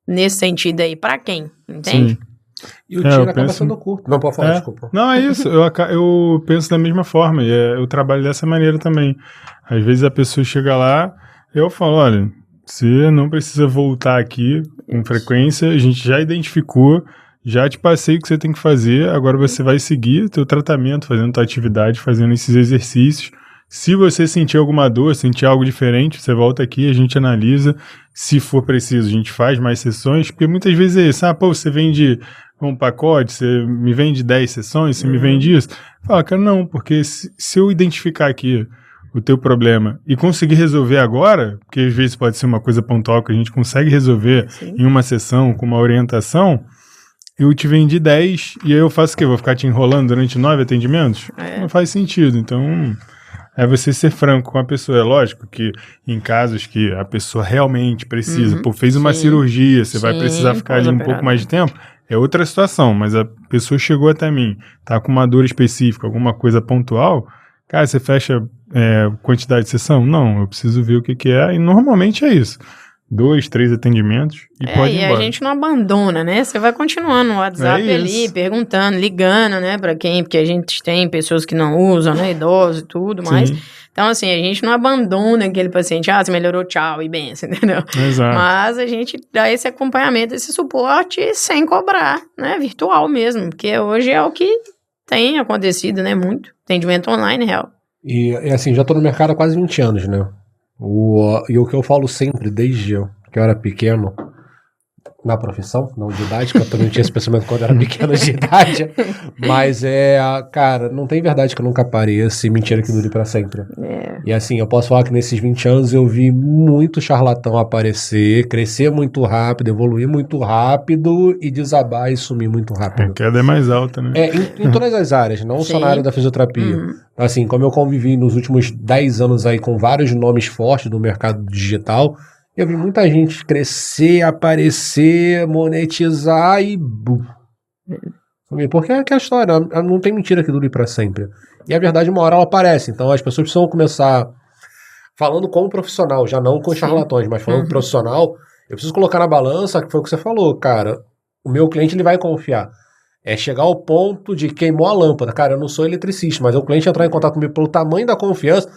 Nesse sentido aí, pra quem? Entende? Sim. E o tiro acaba sendo curto. Não, pode falar, desculpa. Não, é isso. Eu penso da mesma forma. E eu trabalho dessa maneira também. Às vezes a pessoa chega lá, eu falo, olha, você não precisa voltar aqui com frequência, a gente já identificou, já te passei o que você tem que fazer, agora você vai seguir teu tratamento, fazendo tua atividade, fazendo esses exercícios. Se você sentir alguma dor, sentir algo diferente, você volta aqui, a gente analisa. Se for preciso, a gente faz mais sessões, porque muitas vezes é isso. Você vende um pacote, você me vende 10 sessões, você me vende isso. Fala, cara, não, porque se eu identificar aqui o teu problema e conseguir resolver agora, porque às vezes pode ser uma coisa pontual que a gente consegue resolver em uma sessão com uma orientação, eu te vendi 10 e aí eu faço o quê? Vou ficar te enrolando durante 9 atendimentos? Não faz sentido, então... É você ser franco com a pessoa. É lógico que em casos que a pessoa realmente precisa, fez uma cirurgia, você vai precisar ficar ali um pouco mais de tempo, é outra situação, mas a pessoa chegou até mim, tá com uma dor específica, alguma coisa pontual, cara, você fecha quantidade de sessão? Não, eu preciso ver o que é, e normalmente é isso. 2, 3 atendimentos e pode ir embora. A gente não abandona, né? Você vai continuando no WhatsApp ali, perguntando, ligando, né? Pra quem, porque a gente tem pessoas que não usam, né? Idosos e tudo mais. Então, assim, a gente não abandona aquele paciente, você melhorou, tchau, e benção, entendeu? Exato. Mas a gente dá esse acompanhamento, esse suporte sem cobrar, né? Virtual mesmo, porque hoje é o que tem acontecido, né? Muito. Atendimento online, real. E assim, já tô no mercado há quase 20 anos, né? E o que eu falo sempre, desde que eu era pequeno, na profissão, não de idade, que eu também tinha esse pensamento quando era pequeno de idade, mas cara, não tem verdade que nunca apareça e mentira que dure pra sempre. E assim, eu posso falar que nesses 20 anos eu vi muito charlatão aparecer, crescer muito rápido, evoluir muito rápido e desabar e sumir muito rápido. A queda é mais alta, né? Em todas as áreas, não só na área da fisioterapia. Assim, como eu convivi nos últimos 10 anos aí com vários nomes fortes do mercado digital, eu vi muita gente crescer, aparecer, monetizar e... Porque é aquela história, não tem mentira que dure pra sempre. E a verdade, uma hora ela aparece. Então as pessoas precisam começar falando como profissional, já não com charlatões, mas falando profissional. Eu preciso colocar na balança, que foi o que você falou, cara. O meu cliente, ele vai confiar. É chegar ao ponto de queimou a lâmpada. Cara, eu não sou eletricista, mas o cliente entrar em contato comigo pelo tamanho da confiança...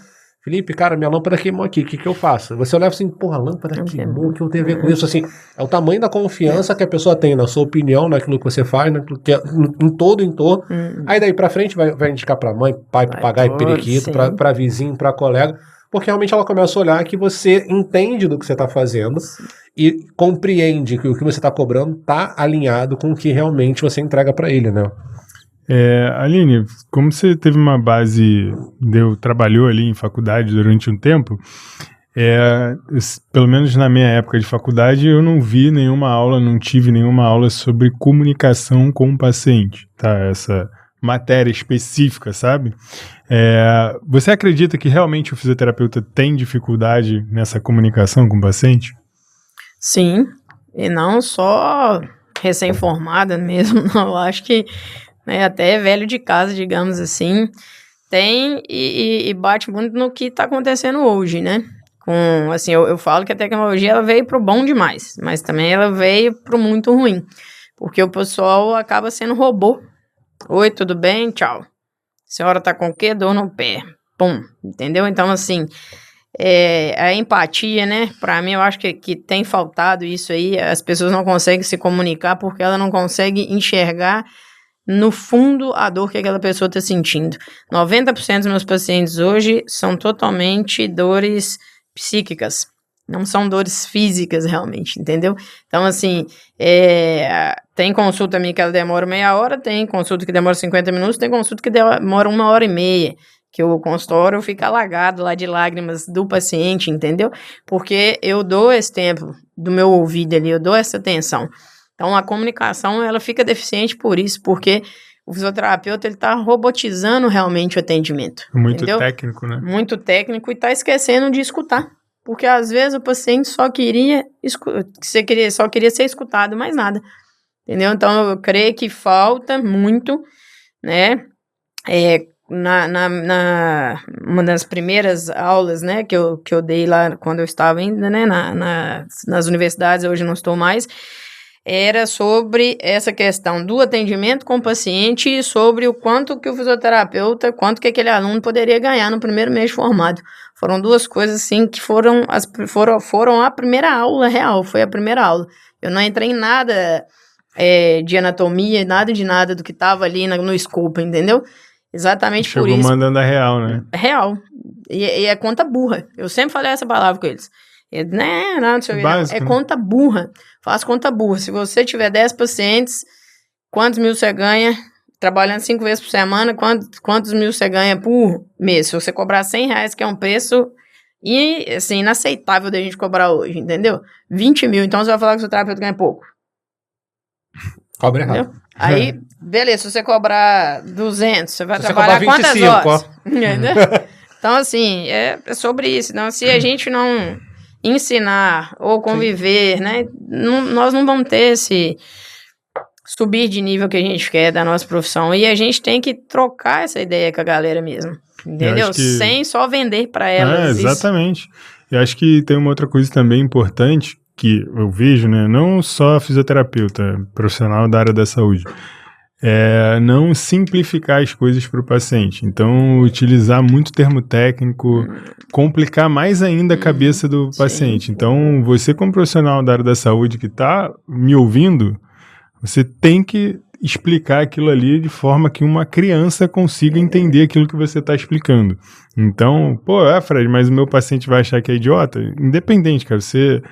Felipe, cara, minha lâmpada queimou aqui, o que eu faço? Você olha assim, porra, a lâmpada queimou, o que eu tenho a ver com isso? Assim, é o tamanho da confiança que a pessoa tem na sua opinião, naquilo que você faz, naquilo que em todo o entorno. Aí daí pra frente vai indicar pra mãe, pai, papagaio, periquito, pra vizinho, pra colega, porque realmente ela começa a olhar que você entende do que você tá fazendo e compreende que o que você tá cobrando tá alinhado com o que realmente você entrega pra ele, né? Aline, como você teve uma base, trabalhou ali em faculdade durante um tempo, pelo menos na minha época de faculdade, eu não vi nenhuma aula, não tive nenhuma aula sobre comunicação com o paciente, tá? Essa matéria específica, sabe? Você acredita que realmente o fisioterapeuta tem dificuldade nessa comunicação com o paciente? Sim, e não só recém-formada mesmo, não, eu acho que até velho de casa, digamos assim, tem e bate muito no que está acontecendo hoje, né? Assim, eu falo que a tecnologia ela veio pro bom demais, mas também ela veio pro muito ruim, porque o pessoal acaba sendo robô. Oi, tudo bem? Tchau. A senhora tá com o quê? Dor no pé. Pum, entendeu? Então, assim, a empatia, né? Pra mim, eu acho que tem faltado isso aí, as pessoas não conseguem se comunicar porque ela não consegue enxergar no fundo a dor que aquela pessoa está sentindo. 90% dos meus pacientes hoje são totalmente dores psíquicas, não são dores físicas realmente, entendeu? Então, assim, tem consulta minha que ela demora meia hora, tem consulta que demora 50 minutos, tem consulta que demora 1h30, que o consultório fica alagado lá de lágrimas do paciente, entendeu? Porque eu dou esse tempo do meu ouvido ali, eu dou essa atenção. Então, a comunicação, ela fica deficiente por isso, porque o fisioterapeuta, ele tá robotizando realmente o atendimento. Muito entendeu? Técnico, né? Muito técnico e tá esquecendo de escutar. Porque, às vezes, o paciente só queria ser escutado, mais nada. Entendeu? Então, eu creio que falta muito, né? Uma das primeiras aulas, né, que eu dei lá quando eu estava ainda, né, nas universidades, hoje não estou mais, era sobre essa questão do atendimento com o paciente e sobre o quanto que o fisioterapeuta, quanto que aquele aluno poderia ganhar no primeiro mês de formado. Foram duas coisas, assim, que foram a primeira aula real, foi a primeira aula. Eu não entrei em nada de anatomia, nada do que estava ali no scope, entendeu? Exatamente por isso. Chegou mandando a real, né? Real. E é conta burra. Eu sempre falei essa palavra com eles. Não sei o que. É conta burra. Faz conta burra. Se você tiver 10 pacientes, quantos mil você ganha? Trabalhando 5 vezes por semana, quantos mil você ganha por mês? Se você cobrar R$100, que é um preço assim, inaceitável da gente cobrar hoje, entendeu? 20 mil. Então você vai falar que o seu terapeuta ganha pouco. Cobra errado. Aí, beleza, se você cobrar 200, você vai trabalhar quantas 25, horas? Entendeu? Então, assim, é sobre isso. Então, se a gente não ensinar ou conviver, né, nós não vamos ter esse subir de nível que a gente quer da nossa profissão. E a gente tem que trocar essa ideia com a galera mesmo. Entendeu? Sem só vender para elas. Exatamente. Eu acho que tem uma outra coisa também importante que eu vejo, né, não só fisioterapeuta, profissional da área da saúde, não simplificar as coisas para o paciente. Então, utilizar muito termo técnico, complicar mais ainda a cabeça do paciente. Então, você como profissional da área da saúde que está me ouvindo, você tem que explicar aquilo ali de forma que uma criança consiga entender aquilo que você está explicando. Então, Fred, mas o meu paciente vai achar que é idiota? Independente, cara, você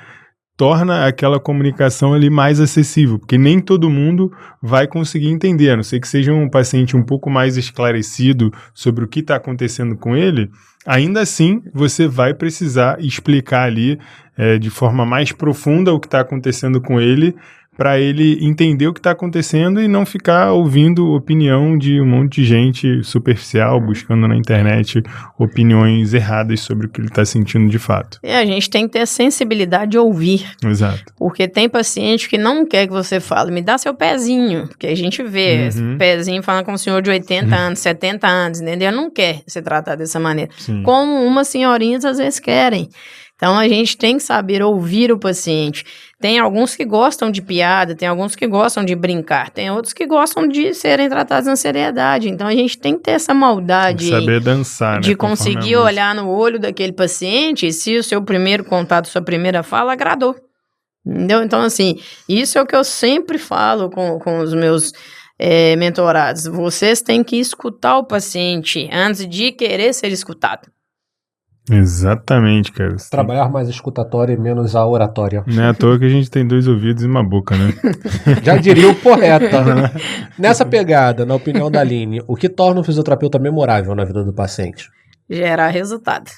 torna aquela comunicação ali mais acessível, porque nem todo mundo vai conseguir entender, a não ser que seja um paciente um pouco mais esclarecido sobre o que está acontecendo com ele, ainda assim você vai precisar explicar ali de forma mais profunda o que está acontecendo com ele, para ele entender o que está acontecendo e não ficar ouvindo opinião de um monte de gente superficial, buscando na internet opiniões erradas sobre o que ele está sentindo de fato. A gente tem que ter a sensibilidade de ouvir. Exato. Porque tem paciente que não quer que você fale, me dá seu pezinho, porque a gente vê esse pezinho falando com um senhor de 80 anos, 70 anos, entendeu? Não quer ser tratado dessa maneira. Sim. Como umas senhorinhas às vezes querem. Então, a gente tem que saber ouvir o paciente. Tem alguns que gostam de piada, tem alguns que gostam de brincar, tem outros que gostam de serem tratados na seriedade. Então, a gente tem que ter essa maldade. Saber dançar, de conseguir olhar no olho daquele paciente se o seu primeiro contato, sua primeira fala agradou. Entendeu? Então, assim, isso é o que eu sempre falo com os meus mentorados. Vocês têm que escutar o paciente antes de querer ser escutado. Exatamente, cara. Trabalhar mais escutatória e menos a oratória. Não é à toa que a gente tem 2 ouvidos e uma boca, né? Já diria o poeta. Nessa pegada, na opinião da Aline, o que torna um fisioterapeuta memorável na vida do paciente? Gerar resultado.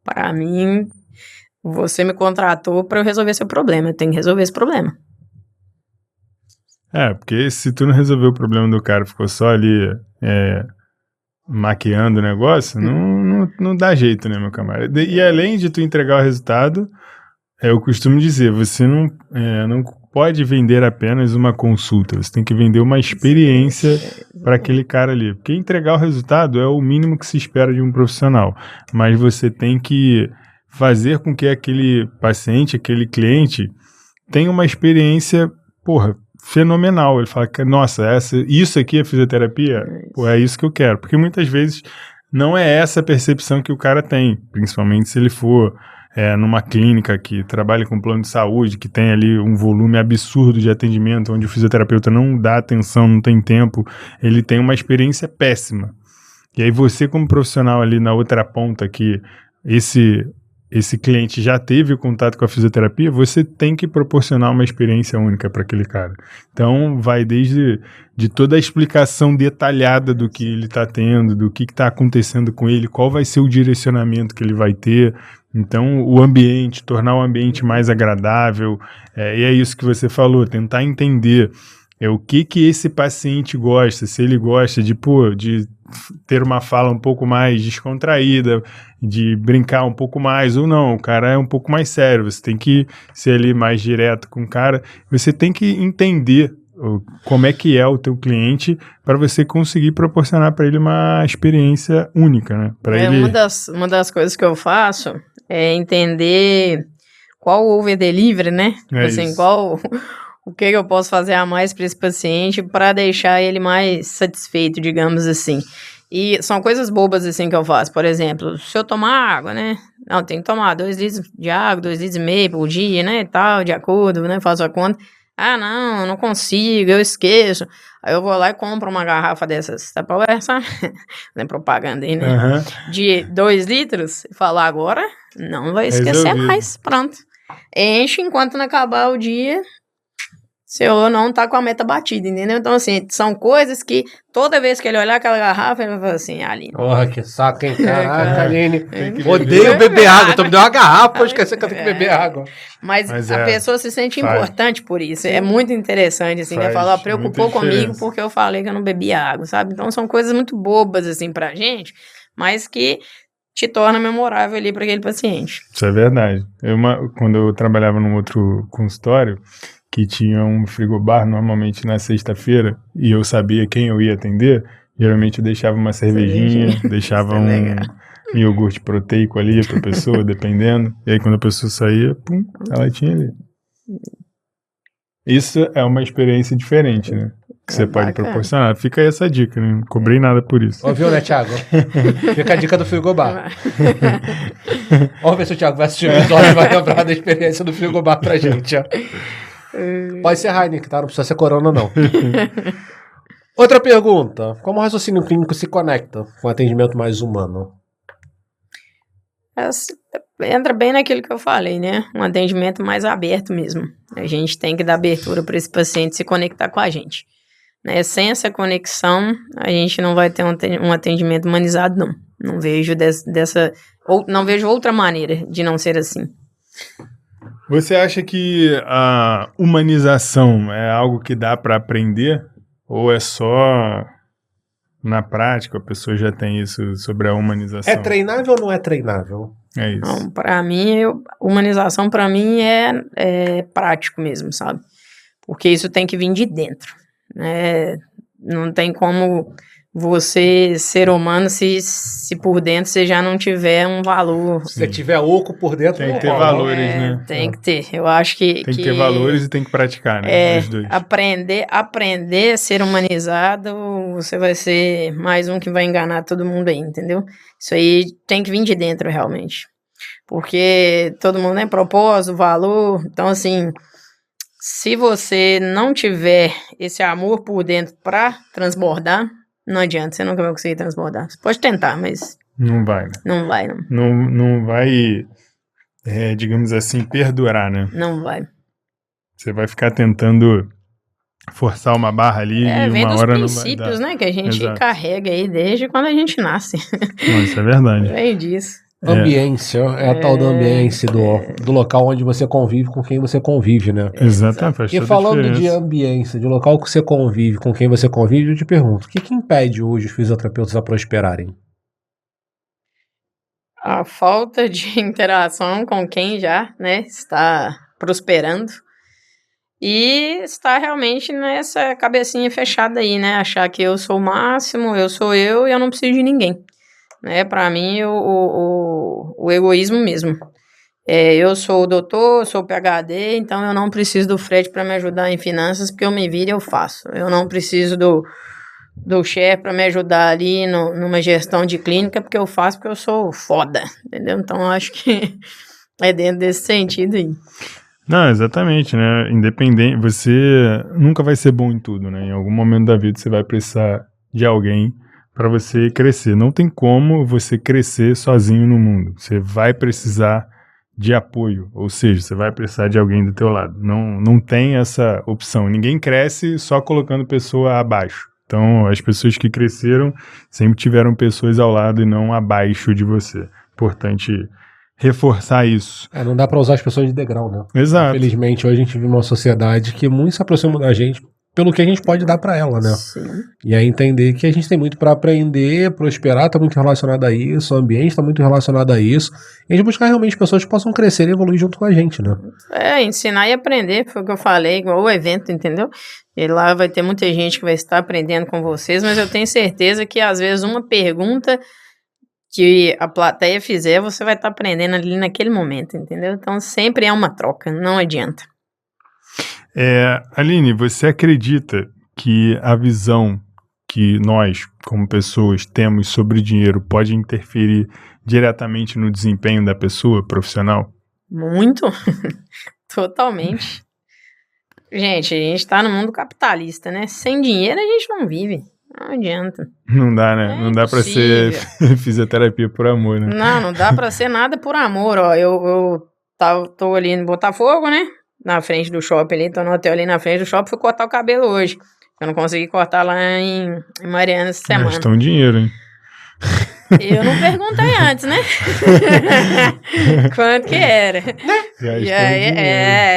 Para mim, você me contratou para eu resolver seu problema. Eu tenho que resolver esse problema. Porque se tu não resolver o problema do cara, ficou só ali maquiando o negócio, não dá jeito, né, meu camarada? E além de tu entregar o resultado, eu costumo dizer, você não pode vender apenas uma consulta, você tem que vender uma experiência para aquele cara ali. Porque entregar o resultado é o mínimo que se espera de um profissional, mas você tem que fazer com que aquele paciente, aquele cliente, tenha uma experiência, fenomenal. Ele fala que, nossa, isso aqui é fisioterapia? É isso que eu quero. Porque muitas vezes não é essa a percepção que o cara tem, principalmente se ele for numa clínica que trabalha com plano de saúde, que tem ali um volume absurdo de atendimento, onde o fisioterapeuta não dá atenção, não tem tempo, ele tem uma experiência péssima. E aí você, como profissional ali na outra ponta, que esse cliente já teve contato com a fisioterapia, você tem que proporcionar uma experiência única para aquele cara. Então, vai desde toda a explicação detalhada do que ele está tendo, do que está acontecendo com ele, qual vai ser o direcionamento que ele vai ter. Então, o ambiente, tornar o ambiente mais agradável, e é isso que você falou, tentar entender o que esse paciente gosta, se ele gosta de ter uma fala um pouco mais descontraída, de brincar um pouco mais, ou não, o cara é um pouco mais sério, você tem que ser ali mais direto com o cara, você tem que entender como é que é o teu cliente para você conseguir proporcionar para ele uma experiência única, né? Uma das coisas que eu faço é entender qual o over delivery, né? O que eu posso fazer a mais para esse paciente para deixar ele mais satisfeito, digamos assim. E são coisas bobas assim que eu faço. Por exemplo, se eu tomar água, né? Não, tem que tomar 2 litros de água, 2,5 litros por dia, né? Tal, de acordo, né? Faço a conta. Ah, não consigo, eu esqueço. Aí eu vou lá e compro uma garrafa dessas, tá pra essa? Não é propaganda aí, né? De 2 litros. E falo, agora não vai esquecer mais. Pronto. Enche enquanto não acabar o dia. Se eu não tá com a meta batida, entendeu? Então, assim, são coisas que toda vez que ele olhar aquela garrafa, ele vai falar assim, Aline. Porra, que saco, hein? Caraca, Aline. Odeio beber água. Tu me deu uma garrafa, eu esqueci que eu tenho que beber água. Mas a pessoa se sente importante por isso. É muito interessante, assim, né? Falar, preocupou comigo porque eu falei que eu não bebia água, sabe? Então, são coisas muito bobas, assim, pra gente, mas que te torna memorável ali para aquele paciente. Isso é verdade. Quando eu trabalhava num outro consultório, que tinha um frigobar normalmente na sexta-feira, e eu sabia quem eu ia atender, geralmente eu deixava uma cervejinha, deixava um iogurte proteico ali pra pessoa, dependendo, e aí quando a pessoa saía, ela tinha ali. Isso é uma experiência diferente, né? Que você pode proporcionar. Fica aí essa dica, né? Não cobrei nada por isso. Ouviu, né, Thiago? Fica a dica do frigobar. Vamos ver se o Thiago vai assistir o episódio e vai lembrar da experiência do frigobar pra gente, ó. Pode ser Heineken, tá? Não precisa ser Corona, não. Outra pergunta. Como o raciocínio clínico se conecta com o atendimento mais humano? Entra bem naquilo que eu falei, né? Um atendimento mais aberto mesmo. A gente tem que dar abertura para esse paciente se conectar com a gente. Né? Sem essa conexão, a gente não vai ter um atendimento humanizado, não. Não vejo não vejo outra maneira de não ser assim. Você acha que a humanização é algo que dá para aprender? Ou é só na prática a pessoa já tem isso sobre a humanização? É treinável ou não é treinável? É isso. Então, para mim, humanização para mim é prático mesmo, sabe? Porque isso tem que vir de dentro, né? Não tem como você, ser humano, se por dentro você já não tiver um valor. Se você tiver oco por dentro, tem que ter valores, né? Tem que ter. Eu acho que... Tem que ter valores e tem que praticar, né? Os dois. Aprender a ser humanizado, você vai ser mais um que vai enganar todo mundo aí, entendeu? Isso aí tem que vir de dentro, realmente. Porque todo mundo tem propósito, valor. Então, assim, se você não tiver esse amor por dentro para transbordar, não adianta, você nunca vai conseguir transbordar. Você pode tentar, mas... Não vai, né? Não vai, não. Não vai, digamos assim, perdurar, né? Não vai. Você vai ficar tentando forçar uma barra ali e vem uma dos hora não vai dar. princípios, né, que a gente Exato. carrega aí desde quando a gente nasce. Não, isso é verdade. Vem disso. Ambiência, é a tal da ambiência do local onde você convive com quem você convive, né? Exatamente, faz toda E falando a de diferença. ambiência, de local que você convive, com quem você convive, eu te pergunto, o que impede hoje os fisioterapeutas a prosperarem? A falta de interação com quem já, né, está prosperando e está realmente nessa cabecinha fechada aí, né, achar que eu sou o máximo, eu sou eu e eu não preciso de ninguém. Né, para mim, o egoísmo mesmo. Eu sou o doutor, eu sou o PhD, então eu não preciso do Fred para me ajudar em finanças, porque eu me viro e eu faço. Eu não preciso do chefe para me ajudar ali numa gestão de clínica, porque eu faço porque eu sou foda, entendeu? Então, eu acho que é dentro desse sentido aí. Não, exatamente, né? Independente, você nunca vai ser bom em tudo, né? Em algum momento da vida você vai precisar de alguém para você crescer. Não tem como você crescer sozinho no mundo. Você vai precisar de apoio, ou seja, você vai precisar de alguém do teu lado. Não tem essa opção. Ninguém cresce só colocando pessoa abaixo. Então, as pessoas que cresceram sempre tiveram pessoas ao lado e não abaixo de você. Importante reforçar isso. Não dá para usar as pessoas de degrau, né? Exato. Infelizmente, hoje a gente vive numa sociedade que muito se aproxima da gente pelo que a gente pode dar para ela, né? Sim. E é entender que a gente tem muito para aprender, prosperar, está muito relacionado a isso, o ambiente está muito relacionado a isso, e a gente buscar realmente pessoas que possam crescer e evoluir junto com a gente, né? Ensinar e aprender, foi o que eu falei, igual o evento, entendeu? E lá vai ter muita gente que vai estar aprendendo com vocês, mas eu tenho certeza que às vezes uma pergunta que a plateia fizer, você vai estar aprendendo ali naquele momento, entendeu? Então sempre é uma troca, não adianta. Aline, você acredita que a visão que nós, como pessoas, temos sobre dinheiro pode interferir diretamente no desempenho da pessoa profissional? Muito. Totalmente. Gente, a gente tá no mundo capitalista, né? Sem dinheiro a gente não vive. Não adianta. Não dá, né? Não dá pra ser fisioterapia por amor, né? Não dá pra ser nada por amor, ó. Eu tô ali em Botafogo, né? Na frente do shopping ali, tô no hotel ali na frente do shopping, fui cortar o cabelo hoje. Eu não consegui cortar lá em Mariana essa semana. Gastou dinheiro, hein? Eu não perguntei antes, né? Quanto que era. E aí,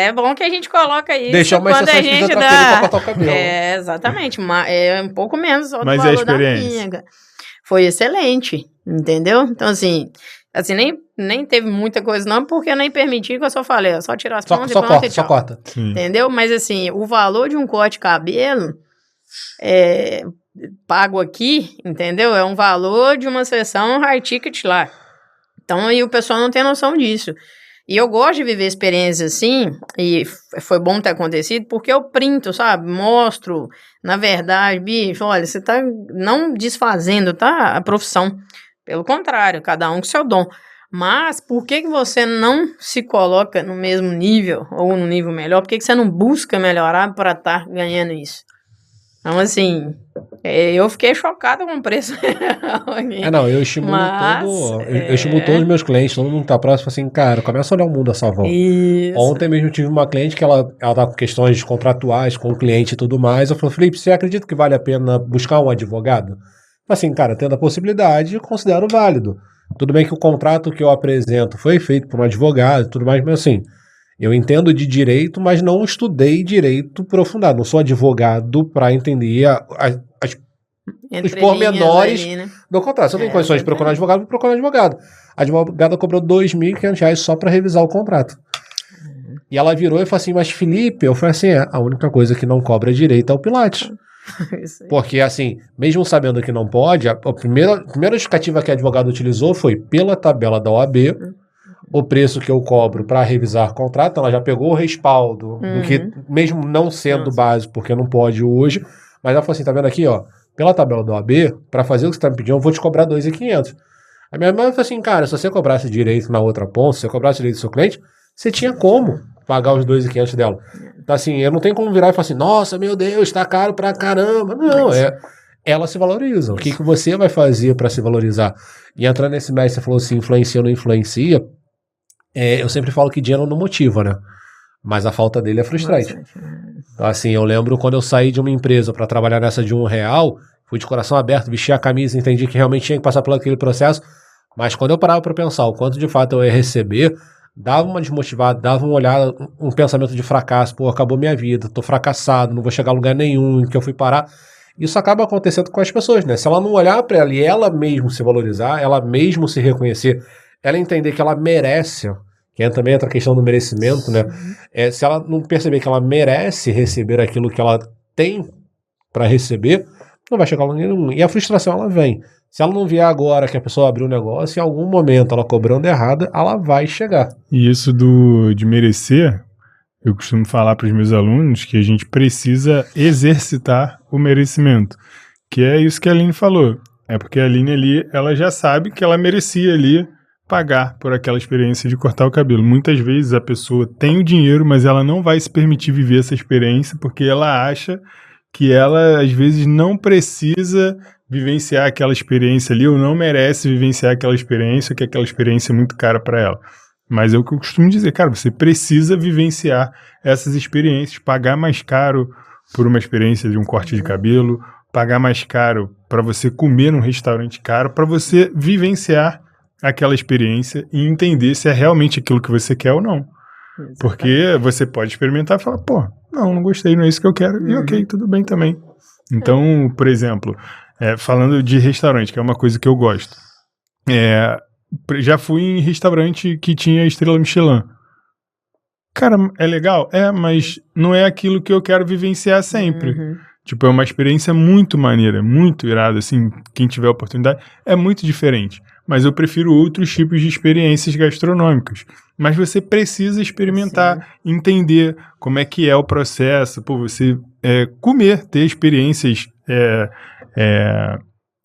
é bom que a gente coloca isso. Deixa uma quando a gente dá. Pra cortar o cabelo. Exatamente. É um pouco menos do Mas valor a experiência da minha. Foi excelente, entendeu? Então, assim nem teve muita coisa não, porque eu nem permiti, que eu só falei, só tirar as pontas e pronto, só corta. Sim. Entendeu? Mas, assim, o valor de um corte de cabelo pago aqui, entendeu? É um valor de uma sessão high ticket lá. Então, aí o pessoal não tem noção disso. E eu gosto de viver experiências assim, e foi bom ter acontecido, porque eu printo, sabe? Mostro, na verdade, bicho, olha, você tá não desfazendo, tá? A profissão. Pelo contrário, cada um com seu dom. Mas, por que você não se coloca no mesmo nível, ou no nível melhor? Por que você não busca melhorar para estar ganhando isso? Então, assim, eu fiquei chocada com o preço. Não, eu estimulo eu estimulo todos os meus clientes, todo mundo que tá próximo, assim, cara, começa a olhar o mundo à sua volta. Isso. Ontem mesmo eu tive uma cliente que ela tá com questões contratuais com o cliente e tudo mais. Eu falei, Felipe, você acredita que vale a pena buscar um advogado? Assim, cara, tendo a possibilidade, eu considero válido. Tudo bem que o contrato que eu apresento foi feito por um advogado e tudo mais, mas assim, eu entendo de direito, mas não estudei direito aprofundado. Não sou advogado para entender os pormenores ali, né, do contrato. Se eu tenho condições de procurar um advogado, vou procurar um advogado. A advogada cobrou R$2.500 só para revisar o contrato. E ela virou e falou assim, mas Felipe, eu falei assim, a única coisa que não cobra direito é o Pilates. Porque assim, mesmo sabendo que não pode, a primeira justificativa que a advogada utilizou foi pela tabela da OAB, o preço que eu cobro para revisar contrato, ela já pegou o respaldo, do que, mesmo não sendo básico, porque não pode hoje, mas ela falou assim, tá vendo aqui, ó, pela tabela da OAB, para fazer o que você tá me pedindo, eu vou te cobrar R$2.500. A minha irmã falou assim, cara, se você cobrasse direito na outra ponta, se você cobrasse direito do seu cliente, você tinha como pagar os R$2.500 dela. Então assim, eu não tenho como virar e falar assim, nossa, meu Deus, tá caro pra caramba. Não, ela se valoriza. O que você vai fazer para se valorizar? E entrando nesse mestre, você falou assim, influencia ou não influencia, eu sempre falo que dinheiro não motiva, né? Mas a falta dele é frustrante. Então, assim, eu lembro quando eu saí de uma empresa para trabalhar nessa de R$1, fui de coração aberto, vesti a camisa, entendi que realmente tinha que passar por aquele processo, mas quando eu parava para pensar o quanto de fato eu ia receber, dava uma desmotivada, dava uma olhada, um pensamento de fracasso, pô, acabou minha vida, tô fracassado, não vou chegar a lugar nenhum em que eu fui parar. Isso acaba acontecendo com as pessoas, né? Se ela não olhar para ela e ela mesmo se valorizar, ela mesmo se reconhecer, ela entender que ela merece, que também entra a questão do merecimento, né? Se ela não perceber que ela merece receber aquilo que ela tem para receber, não vai chegar a lugar nenhum. E a frustração, ela vem. Se ela não vier agora que a pessoa abriu um negócio, em algum momento ela cobrando errado, ela vai chegar. E isso de merecer, eu costumo falar para os meus alunos que a gente precisa exercitar o merecimento. Que é isso que a Aline falou. É porque a Aline ali, ela já sabe que ela merecia ali pagar por aquela experiência de cortar o cabelo. Muitas vezes a pessoa tem o dinheiro, mas ela não vai se permitir viver essa experiência porque ela acha que ela, às vezes, não precisa vivenciar aquela experiência ali ou não merece vivenciar aquela experiência, que aquela experiência é muito cara para ela. Mas é o que eu costumo dizer, cara, você precisa vivenciar essas experiências, pagar mais caro por uma experiência de um corte de cabelo, pagar mais caro para você comer num restaurante caro, para você vivenciar aquela experiência e entender se é realmente aquilo que você quer ou não. Exatamente. Porque você pode experimentar e falar, pô, não gostei, não é isso que eu quero, e ok, tudo bem também. Então, por exemplo, falando de restaurante, que é uma coisa que eu gosto, já fui em restaurante que tinha estrela Michelin. Cara, é legal? Mas não é aquilo que eu quero vivenciar sempre. Tipo, é uma experiência muito maneira, muito irada, assim, quem tiver oportunidade, é muito diferente. Mas eu prefiro outros tipos de experiências gastronômicas. Mas você precisa experimentar, entender como é que é o processo, pô, você comer, ter experiências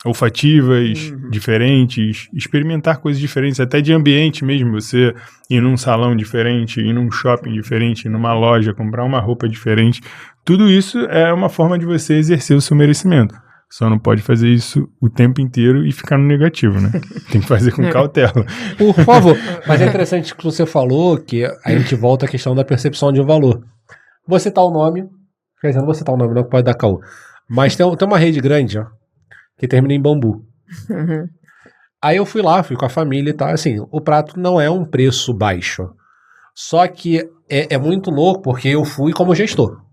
olfativas diferentes, experimentar coisas diferentes, até de ambiente mesmo, você ir num salão diferente, ir num shopping diferente, ir numa loja, comprar uma roupa diferente. Tudo isso é uma forma de você exercer o seu merecimento. Só não pode fazer isso o tempo inteiro e ficar no negativo, né? Tem que fazer com cautela. Por favor. Mas é interessante que você falou que a gente volta à questão da percepção de valor. Vou citar o nome, quer dizer, não vou citar o nome, não pode dar caô. Mas tem uma rede grande, ó, que termina em Bambu. Aí eu fui com a família e tal, assim, o prato não é um preço baixo. Só que é muito louco porque eu fui como gestor.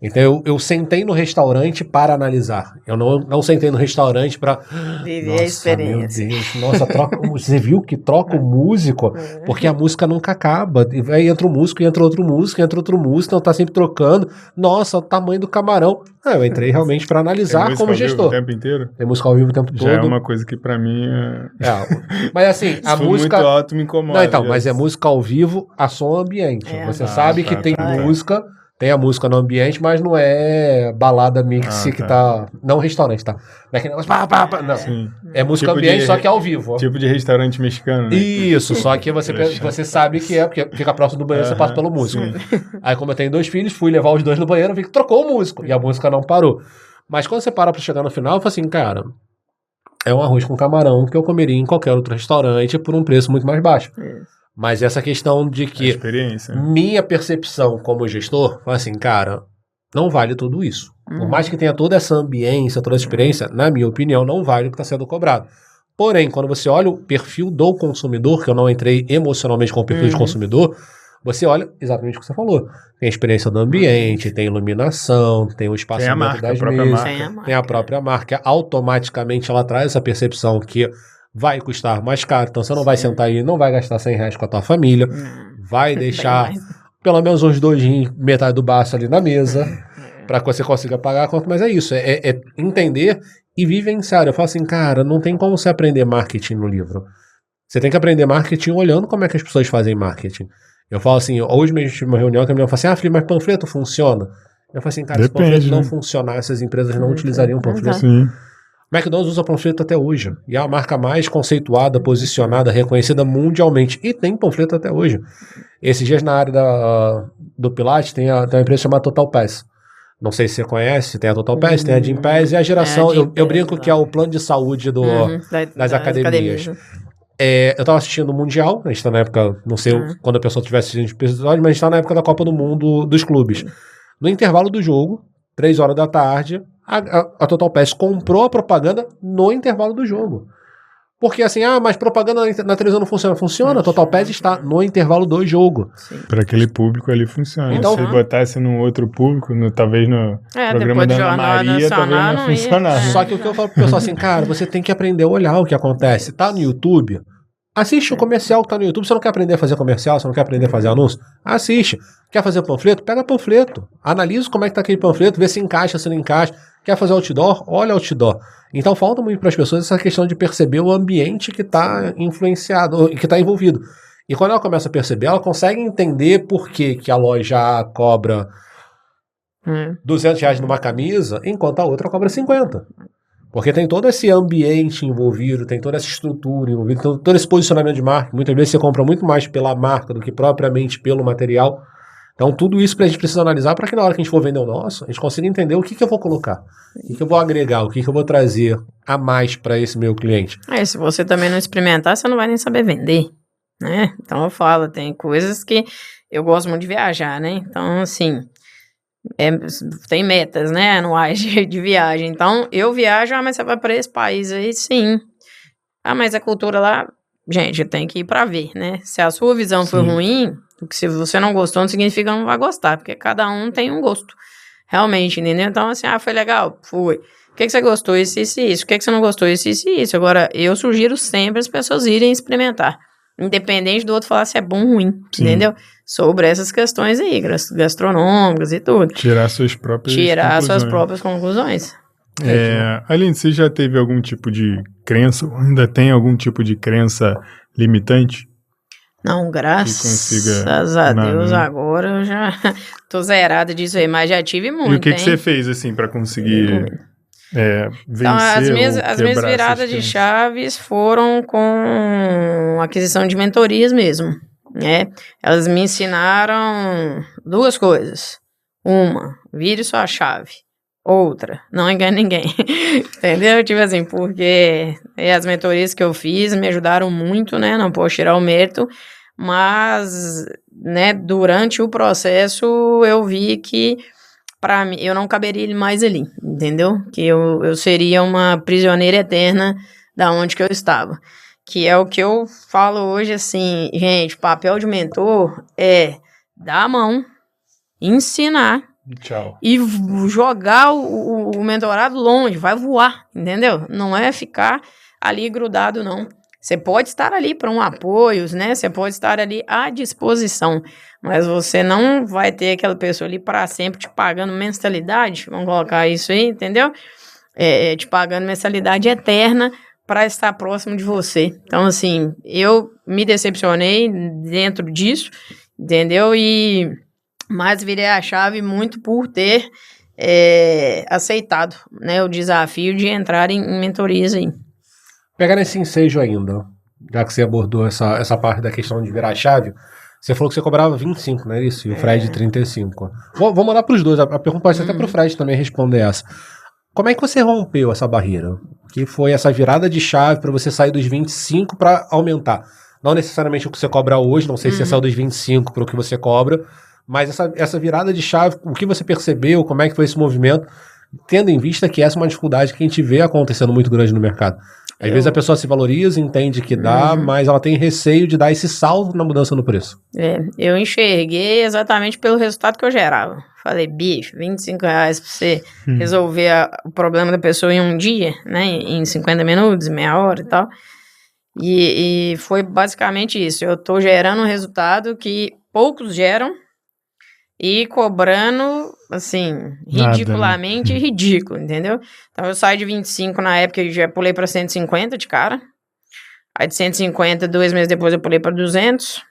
Então eu sentei no restaurante para analisar. Eu não sentei no restaurante para viver a experiência. Meu Deus, nossa, você viu que troca o músico? Porque a música nunca acaba. Aí entra um músico, entra outro músico, então tá sempre trocando. Nossa, o tamanho do camarão. Eu entrei realmente para analisar como gestor. Tem música ao vivo o tempo inteiro? Tem música ao vivo o tempo todo. Já é uma coisa que para mim mas assim, a música muito alto me incomoda. Não, então, mas é música ao vivo a som ambiente. Você sabe que tem música. Tem a música no ambiente, mas não é balada mix que tá... Não restaurante, tá? Não é aquele negócio... Não. Sim. É música tipo ambiente, só que é ao vivo. Tipo de restaurante mexicano, né? Isso, só que você sabe que porque fica próximo do banheiro, você passa pelo músico. Sim. Aí, como eu tenho 2 filhos, fui levar os 2 no banheiro, vi que trocou o músico. E a música não parou. Mas quando você para pra chegar no final, eu falo assim, cara, é um arroz com camarão que eu comeria em qualquer outro restaurante por um preço muito mais baixo. Mas essa questão de que minha percepção como gestor, fala assim, cara, não vale tudo isso. Por mais que tenha toda essa ambiência, toda essa experiência, na minha opinião, não vale o que está sendo cobrado. Porém, quando você olha o perfil do consumidor, que eu não entrei emocionalmente com o perfil de consumidor, você olha exatamente o que você falou. Tem a experiência do ambiente, tem iluminação, tem o espaçamento das mesas, tem a própria marca. Automaticamente ela traz essa percepção que vai custar mais caro. Então você não vai sentar aí, não vai gastar R$100 com a tua família, vai deixar pelo menos uns 2 rins, metade do baço ali na mesa, para que você consiga pagar a conta. Mas é isso, é entender e vivenciar. Eu falo assim, cara, não tem como você aprender marketing no livro. Você tem que aprender marketing olhando como é que as pessoas fazem marketing. Eu falo assim, hoje mesmo tive uma reunião que a menina falou assim, Felipe, mas panfleto funciona? Eu falo assim, cara, se panfleto não funcionasse, as empresas não utilizariam panfleto. Sim. McDonald's usa panfleto até hoje. E é a marca mais conceituada, posicionada, reconhecida mundialmente. E tem panfleto até hoje. Esses dias na área do Pilates tem uma empresa chamada Total Pass. Não sei se você conhece, tem a Total Pass, tem a Gym Pass e a geração, eu brinco que é o plano de saúde das academias. Eu estava assistindo o Mundial, a gente está na época, não sei quando a pessoa estiver assistindo esse episódio, mas a gente está na época da Copa do Mundo dos clubes. No intervalo do jogo, 3 horas da tarde, a Total Pass comprou a propaganda no intervalo do jogo. Porque assim, mas propaganda na televisão não funciona. Funciona, a Total Pass está no intervalo do jogo. Para aquele público ali funciona. Então, se botasse num outro público, talvez no programa da Ana Maria, talvez não funcionasse. Só que o que eu falo pro pessoal assim, cara, você tem que aprender a olhar o que acontece. Tá no YouTube, assiste o comercial que tá no YouTube. Você não quer aprender a fazer comercial, você não quer aprender a fazer anúncio? Assiste. Quer fazer panfleto? Pega panfleto. Analisa como é que tá aquele panfleto, vê se encaixa, se não encaixa. Quer fazer outdoor? Olha outdoor. Então falta muito para as pessoas essa questão de perceber o ambiente que está influenciado, que está envolvido. E quando ela começa a perceber, ela consegue entender por que a loja A cobra R$200 numa camisa, enquanto a outra cobra 50. Porque tem todo esse ambiente envolvido, tem toda essa estrutura envolvida, tem todo esse posicionamento de marca. Muitas vezes você compra muito mais pela marca do que propriamente pelo material. Então, tudo isso a gente precisa analisar para que na hora que a gente for vender o nosso, a gente consiga entender o que eu vou colocar, o que eu vou agregar, o que eu vou trazer a mais para esse meu cliente. Se você também não experimentar, você não vai nem saber vender, né? Então, eu falo, tem coisas que eu gosto muito de viajar, né? Então, assim, tem metas, né, anuais de viagem. Então, eu viajo, mas você vai para esse país aí, sim. Mas a cultura lá, gente, tem que ir para ver, né? Se a sua visão for ruim... Porque se você não gostou, não significa que não vai gostar, porque cada um tem um gosto, realmente, entendeu? Então, assim, foi legal? Foi. O que você gostou? Isso. O que você não gostou? Isso. Agora, eu sugiro sempre as pessoas irem experimentar, independente do outro falar se é bom ou ruim, entendeu? Sobre essas questões aí, gastronômicas e tudo. Tirar suas próprias conclusões. Aline, você já teve algum tipo de crença, ou ainda tem algum tipo de crença limitante? Não, graças a Deus, agora eu já tô zerada disso aí, mas já tive muito. E o que você fez, assim, para conseguir vencer então, as minhas viradas de chaves foram com aquisição de mentorias mesmo, né? Elas me ensinaram 2 coisas. Uma, vire sua chave. Outra, não engane ninguém. Entendeu? Tipo assim, porque as mentorias que eu fiz me ajudaram muito, né? Não posso tirar o mérito, mas, né, durante o processo eu vi que para mim eu não caberia mais ali, entendeu? Que eu seria uma prisioneira eterna da onde que eu estava. Que é o que eu falo hoje, assim, gente, papel de mentor é dar a mão, ensinar. Tchau. E jogar o mentorado longe, vai voar, entendeu? Não é ficar ali grudado, não. Você pode estar ali para um apoio, né? Você pode estar ali à disposição, mas você não vai ter aquela pessoa ali para sempre te pagando mensalidade, vamos colocar isso aí, entendeu? Te pagando mensalidade eterna para estar próximo de você. Então, assim, eu me decepcionei dentro disso, entendeu? Mas virei a chave muito por ter aceitado, né, o desafio de entrar em mentorias aí. Pegar nesse ensejo ainda, já que você abordou essa parte da questão de virar a chave, você falou que você cobrava 25, não é isso? E o Fred 35. Vou mandar para os dois, a pergunta pode ser até para o Fred também responder essa. Como é que você rompeu essa barreira? Que foi essa virada de chave para você sair dos 25 para aumentar? Não necessariamente o que você cobra hoje, não sei se você saiu dos 25 para o que você cobra, mas essa virada de chave, o que você percebeu, como é que foi esse movimento, tendo em vista que essa é uma dificuldade que a gente vê acontecendo muito grande no mercado. Às vezes a pessoa se valoriza, entende que dá, mas ela tem receio de dar esse salto na mudança no preço. Eu enxerguei exatamente pelo resultado que eu gerava. Falei, bicho, R$25 pra você resolver o problema da pessoa em um dia, né? Em 50 minutos, meia hora e tal. E foi basicamente isso. Eu tô gerando um resultado que poucos geram e cobrando, assim, ridiculamente ridículo, entendeu? Então eu saí de 25 na época e já pulei para 150 de cara. Aí de 150, 2 meses depois eu pulei para 200.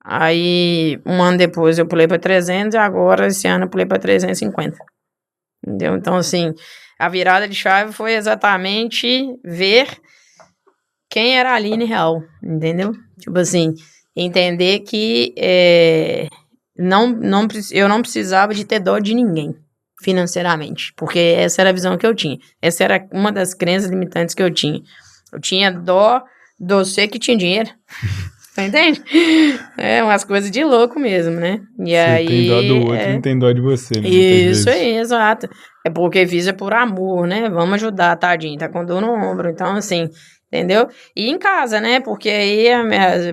Aí, um ano depois eu pulei para 300 e agora, esse ano, eu pulei para 350. Entendeu? Então, assim, a virada de chave foi exatamente ver quem era a Aline real, entendeu? Tipo assim, entender que eu não precisava de ter dó de ninguém financeiramente, porque essa era a visão que eu tinha. Essa era uma das crenças limitantes que eu tinha. Eu tinha dó de você que tinha dinheiro. Você entende? Umas coisas de louco mesmo, né? E você aí, tem dó do outro, não tem dó de você, né? Isso aí, exato. É porque fiz por amor, né? Vamos ajudar, tadinho, tá com dor no ombro. Então, assim, entendeu? E em casa, né? Porque aí a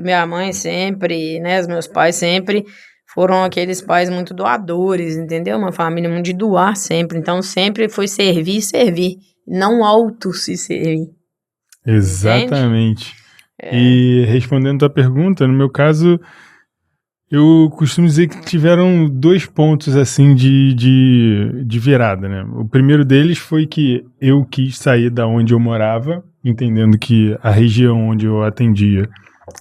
minha mãe sempre, né? Os meus pais sempre foram aqueles pais muito doadores, entendeu? Uma família muito de doar sempre. Então, sempre foi servir e servir. Não auto se servir. Exatamente. Entende? E respondendo a tua pergunta, no meu caso, eu costumo dizer que tiveram 2 pontos assim de virada, né? O primeiro deles foi que eu quis sair da onde eu morava, entendendo que a região onde eu atendia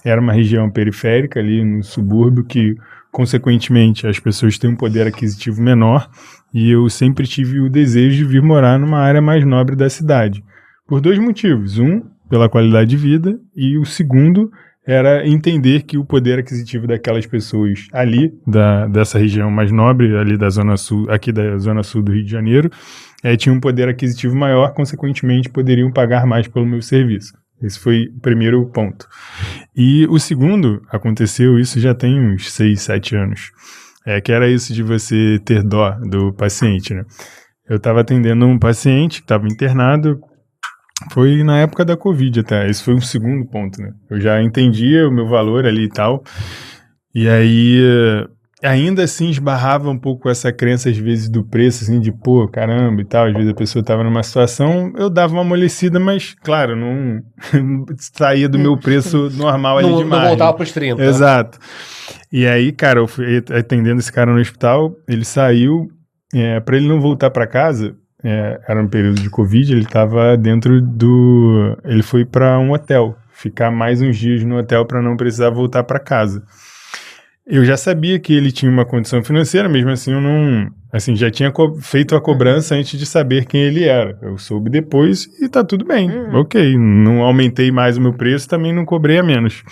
era uma região periférica, ali no subúrbio, que consequentemente as pessoas têm um poder aquisitivo menor, e eu sempre tive o desejo de vir morar numa área mais nobre da cidade. Por 2 motivos. Pela qualidade de vida, e o segundo era entender que o poder aquisitivo daquelas pessoas ali, dessa região mais nobre, ali da Zona Sul, aqui da Zona Sul do Rio de Janeiro, tinha um poder aquisitivo maior, consequentemente poderiam pagar mais pelo meu serviço. Esse foi o primeiro ponto. E o segundo, aconteceu, isso já tem uns 6, 7 anos, que era isso de você ter dó do paciente, né? Eu estava atendendo um paciente que estava internado. Foi na época da Covid até, esse foi um segundo ponto, né? Eu já entendia o meu valor ali e tal, e aí ainda assim esbarrava um pouco essa crença às vezes do preço, assim, de pô, caramba e tal, às vezes a pessoa estava numa situação, eu dava uma amolecida, mas claro, não saía do meu preço normal ali de margem. Não voltava para os 30. Exato. E aí, cara, eu fui atendendo esse cara no hospital, ele saiu, para ele não voltar para casa, era um período de Covid, ele estava ele foi para um hotel, ficar mais uns dias no hotel para não precisar voltar para casa. Eu já sabia que ele tinha uma condição financeira, mesmo assim eu não, assim, já tinha feito a cobrança antes de saber quem ele era. Eu soube depois e tá tudo bem, ok, não aumentei mais o meu preço, também não cobrei a menos.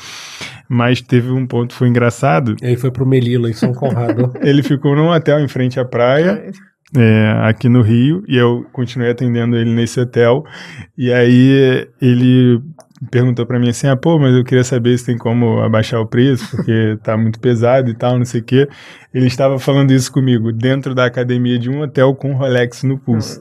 Mas teve um ponto que foi engraçado. Ele foi pro Melilla, em São Conrado. Ele ficou num hotel em frente à praia, aqui no Rio, e eu continuei atendendo ele nesse hotel, e aí ele perguntou pra mim assim, mas eu queria saber se tem como abaixar o preço, porque tá muito pesado e tal, não sei o quê. Ele estava falando isso comigo, dentro da academia de um hotel com Rolex no pulso.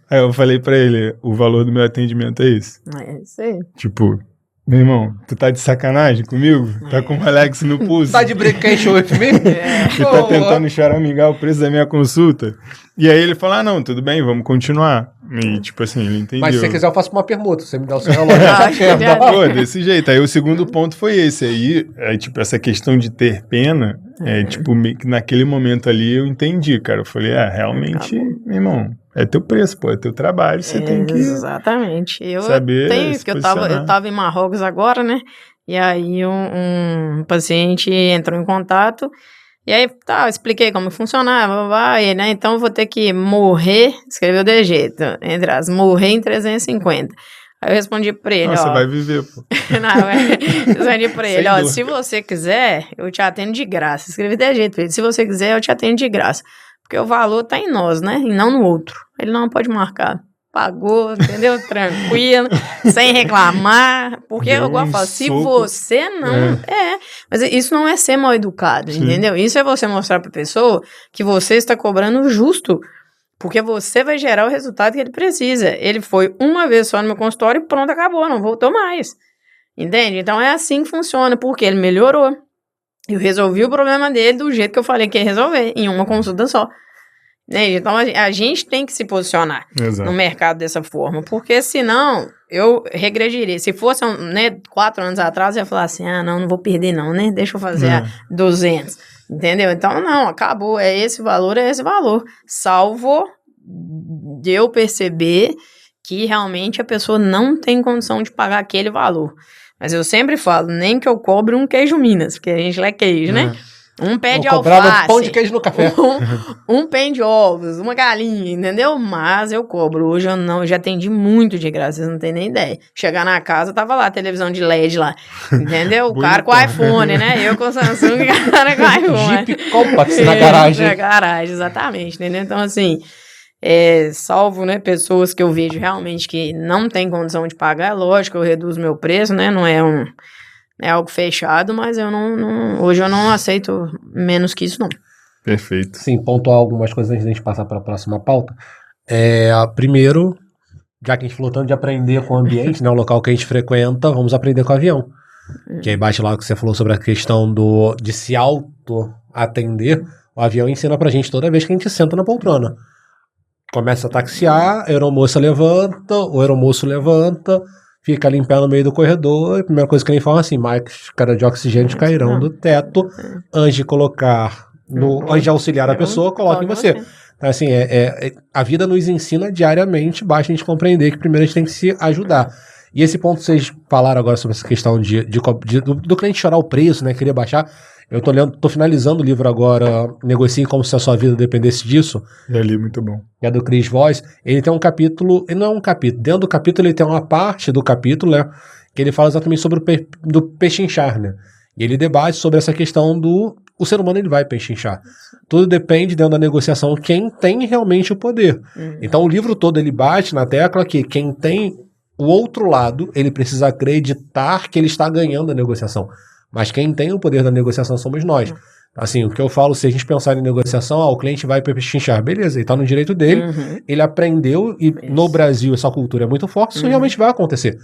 Aí eu falei pra ele, o valor do meu atendimento é esse. É isso aí. Tipo, meu irmão, tu tá de sacanagem comigo? Tá com o Rolex no pulso? Tá de vacation with me? E tá tentando choramingar o preço da minha consulta? E aí ele falou, não, tudo bem, vamos continuar. E tipo assim, ele entendeu. Mas se você quiser eu faço uma permuta, você me dá o seu relógio. Pô, desse jeito. Aí o segundo ponto foi esse. Aí, tipo, essa questão de ter pena, tipo, naquele momento ali eu entendi, cara. Eu falei, realmente, meu irmão, é teu preço, pô, é teu trabalho, você tem que exatamente. saber que eu tava em Marrocos agora, né? E aí um paciente entrou em contato, e aí eu expliquei como funcionava, né? Então eu vou ter que morrer, escreveu de jeito, entre as morrer em 350. Aí eu respondi pra ele, você vai viver, pô. Eu respondi pra ele, se você quiser, eu te atendo de graça. Escrevi de jeito pra ele, se você quiser, eu te atendo de graça. Porque o valor tá em nós, né? E não no outro. Ele não pode marcar. Pagou, entendeu? Tranquilo, sem reclamar. Porque eu igual falo, se você não... mas isso não é ser mal educado, entendeu? Isso é você mostrar pra pessoa que você está cobrando justo, porque você vai gerar o resultado que ele precisa. Ele foi uma vez só no meu consultório e pronto, acabou, não voltou mais. Entende? Então é assim que funciona, porque ele melhorou. Eu resolvi o problema dele do jeito que eu falei que ia resolver, em uma consulta só. Então a gente tem que se posicionar no mercado dessa forma, porque senão eu regrediria. Se fosse 4 anos atrás, eu ia falar assim, não vou perder não, né? Deixa eu fazer a 200, entendeu? Então não, acabou, é esse valor, salvo de eu perceber que realmente a pessoa não tem condição de pagar aquele valor. Mas eu sempre falo, nem que eu cobre um queijo Minas, porque a gente lê queijo, né? Um pé de alface, pão de queijo no café. Um pé de ovos, uma galinha, entendeu? Mas eu cobro. Hoje eu já atendi muito de graça, vocês não tem nem ideia. Chegar na casa, tava lá a televisão de LED lá, entendeu? O cara com iPhone, né? Eu com o Samsung e o cara com iPhone. Jeep Compass na garagem. Na garagem, exatamente, entendeu? Então, assim, salvo, né, pessoas que eu vejo realmente que não tem condição de pagar, é lógico, eu reduzo meu preço, né? Não é algo fechado, mas hoje eu não aceito menos que isso, não. Perfeito. Sim, pontuar algumas coisas antes de a gente passar para a próxima pauta. Primeiro, já que a gente falou tanto de aprender com o ambiente, né, o local que a gente frequenta, vamos aprender com o avião. Que aí bate lá o que você falou sobre a questão de se auto-atender. O avião ensina pra gente toda vez que a gente senta na poltrona. Começa a taxiar, a aeromoça levanta, o aeromoço levanta, fica ali em pé no meio do corredor, e a primeira coisa que ele fala assim, máscara de oxigênio cairão do teto, antes de colocar, antes de auxiliar a pessoa, coloca em você. Então, assim, a vida nos ensina diariamente, basta a gente compreender que primeiro a gente tem que se ajudar. E esse ponto que vocês falaram agora sobre essa questão do cliente chorar o preço, né, querer baixar, eu tô finalizando o livro agora, Negocie como se a sua vida dependesse disso. É ali, muito bom. É do Chris Voss. Ele tem um capítulo, ele não é um capítulo, dentro do capítulo ele tem uma parte do capítulo, né, que ele fala exatamente sobre do pechinchar, né, e ele debate sobre essa questão o ser humano ele vai pechinchar. Tudo depende dentro da negociação quem tem realmente o poder. Então o livro todo ele bate na tecla que quem tem o outro lado, ele precisa acreditar que ele está ganhando a negociação. Mas quem tem o poder da negociação somos nós. Assim, o que eu falo, se a gente pensar em negociação, o cliente vai pechinchar. Beleza, ele está no direito dele, ele aprendeu, e no Brasil essa cultura é muito forte, isso realmente vai acontecer.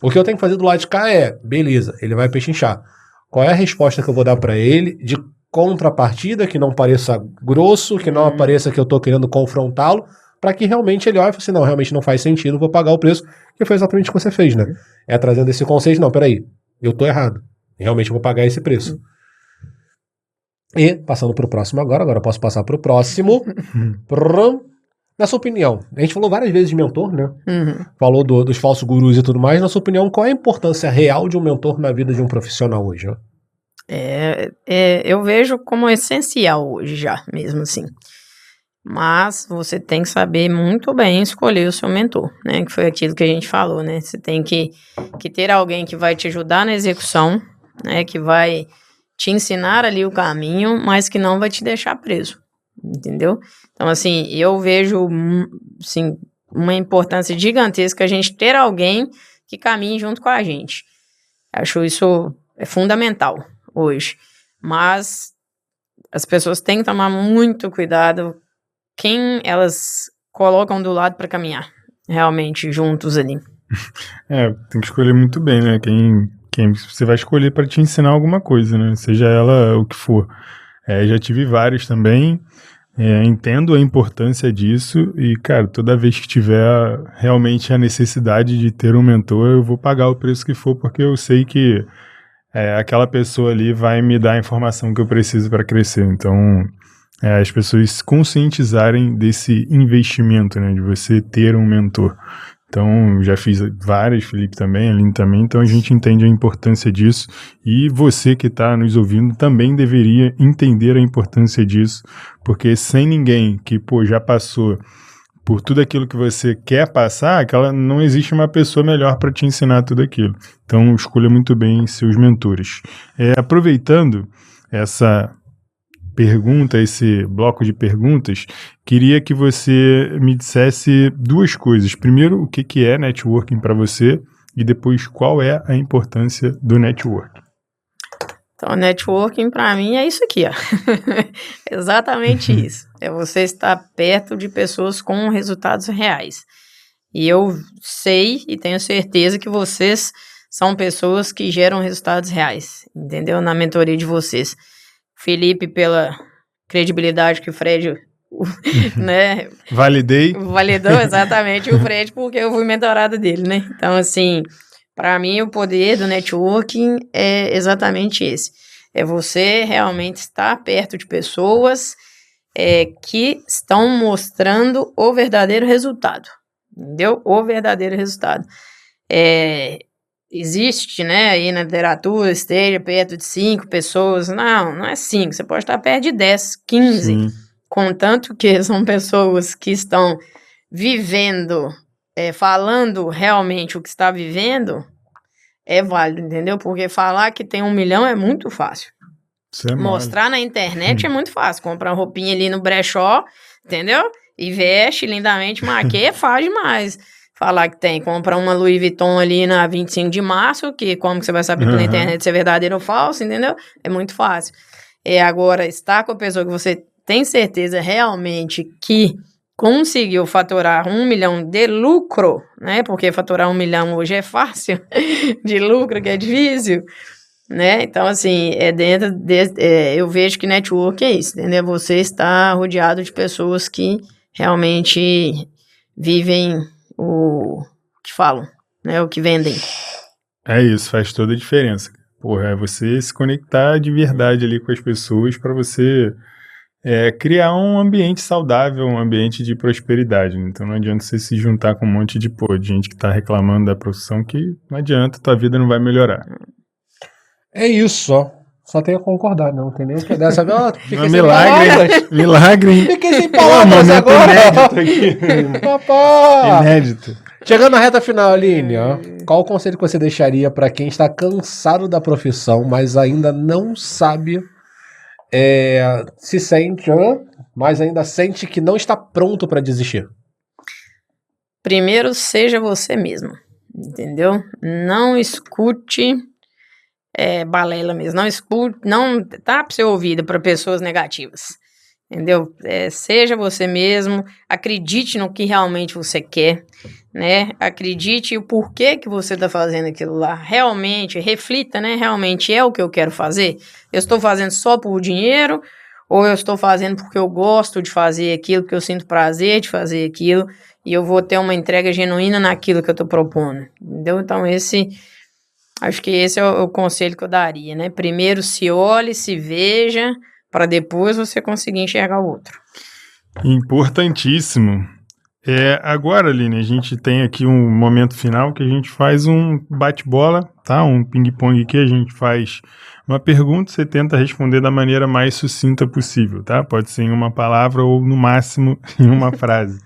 O que eu tenho que fazer do lado de cá beleza, ele vai pechinchar. Qual é a resposta que eu vou dar para ele de contrapartida, que não pareça grosso, que não pareça que eu estou querendo confrontá-lo, para que realmente ele olhe e fale assim, não, realmente não faz sentido, vou pagar o preço, que foi exatamente o que você fez, né? Trazendo esse conceito, não, peraí, eu tô errado, realmente vou pagar esse preço. E, passando pro próximo agora eu posso passar pro próximo. Na sua opinião, a gente falou várias vezes de mentor, né? Falou dos falsos gurus e tudo mais, na sua opinião, qual é a importância real de um mentor na vida de um profissional hoje? Eu vejo como essencial hoje já, mesmo assim. Mas você tem que saber muito bem escolher o seu mentor, né? Que foi aquilo que a gente falou, né? Você tem que ter alguém que vai te ajudar na execução, né? Que vai te ensinar ali o caminho, mas que não vai te deixar preso, entendeu? Então, assim, eu vejo, assim, uma importância gigantesca a gente ter alguém que caminhe junto com a gente. Acho isso fundamental hoje. Mas as pessoas têm que tomar muito cuidado quem elas colocam do lado para caminhar, realmente, juntos ali. Tem que escolher muito bem, né? Quem você vai escolher para te ensinar alguma coisa, né? Seja ela o que for. Já tive vários também, entendo a importância disso e, cara, toda vez que tiver realmente a necessidade de ter um mentor, eu vou pagar o preço que for, porque eu sei que aquela pessoa ali vai me dar a informação que eu preciso para crescer. Então, as pessoas se conscientizarem desse investimento, né, de você ter um mentor. Então, já fiz várias, Felipe também, Aline também, então a gente entende a importância disso e você que está nos ouvindo também deveria entender a importância disso, porque sem ninguém que, já passou por tudo aquilo que você quer passar, não existe uma pessoa melhor para te ensinar tudo aquilo. Então, escolha muito bem seus mentores. Aproveitando pergunta, esse bloco de perguntas, queria que você me dissesse duas coisas. Primeiro, o que é networking para você e depois qual é a importância do networking. Então, networking para mim é isso aqui, ó. Exatamente isso. É você estar perto de pessoas com resultados reais. E eu sei e tenho certeza que vocês são pessoas que geram resultados reais, entendeu? Na mentoria de vocês. Felipe, pela credibilidade que o Fred, né? Validou exatamente o Fred, porque eu fui mentorada dele, né? Então, assim, para mim o poder do networking é exatamente esse. É você realmente estar perto de pessoas que estão mostrando o verdadeiro resultado, entendeu? O verdadeiro resultado. Existe, né, aí na literatura, esteja perto de 5 pessoas. Não é 5, você pode estar perto de 10, 15. Sim. Contanto que são pessoas que estão vivendo, falando realmente o que está vivendo, é válido, entendeu? Porque falar que tem 1 milhão é muito fácil. Mostrar na internet é muito fácil. Comprar uma roupinha ali no brechó, entendeu? E veste lindamente, maquia, faz demais. Falar que tem, compra uma Louis Vuitton ali na 25 de março, que como que você vai saber pela internet se é verdadeiro ou falso, entendeu? É muito fácil. Agora, estar com a pessoa que você tem certeza realmente que conseguiu faturar 1 milhão de lucro, né? Porque faturar 1 milhão hoje é fácil, de lucro que é difícil, né? Então, assim, eu vejo que network é isso, entendeu? Você está rodeado de pessoas que realmente vivem o que falam, né? O que vendem. É isso, faz toda a diferença. Porra, é você se conectar de verdade ali com as pessoas para você criar um ambiente saudável, um ambiente de prosperidade. Então não adianta você se juntar com um monte de gente que tá reclamando da profissão, que não adianta, tua vida não vai melhorar. É isso, ó. Só tenho a concordar, não tem nem o que dessa vez. Fiquei sem palavras. Milagre. Fiquei sem palavras agora. Inédito aqui. Papai. Inédito. Chegando na reta final, Aline, ó, qual o conselho que você deixaria para quem está cansado da profissão, mas ainda não sabe, se sente, mas ainda sente que não está pronto para desistir? Primeiro, seja você mesmo, entendeu? Não escute balela mesmo, não tape seu ouvido para pessoas negativas, entendeu? Seja você mesmo, acredite no que realmente você quer, né? Acredite o porquê que você está fazendo aquilo lá, realmente, reflita, né? Realmente é o que eu quero fazer? Eu estou fazendo só por dinheiro ou eu estou fazendo porque eu gosto de fazer aquilo, porque eu sinto prazer de fazer aquilo e eu vou ter uma entrega genuína naquilo que eu estou propondo, entendeu? Então acho que esse é o conselho que eu daria, né? Primeiro se olhe, se veja, para depois você conseguir enxergar o outro. Importantíssimo. Agora, Aline, a gente tem aqui um momento final que a gente faz um bate-bola, tá? Um ping-pong aqui, a gente faz uma pergunta, você tenta responder da maneira mais sucinta possível, tá? Pode ser em uma palavra ou, no máximo, em uma frase.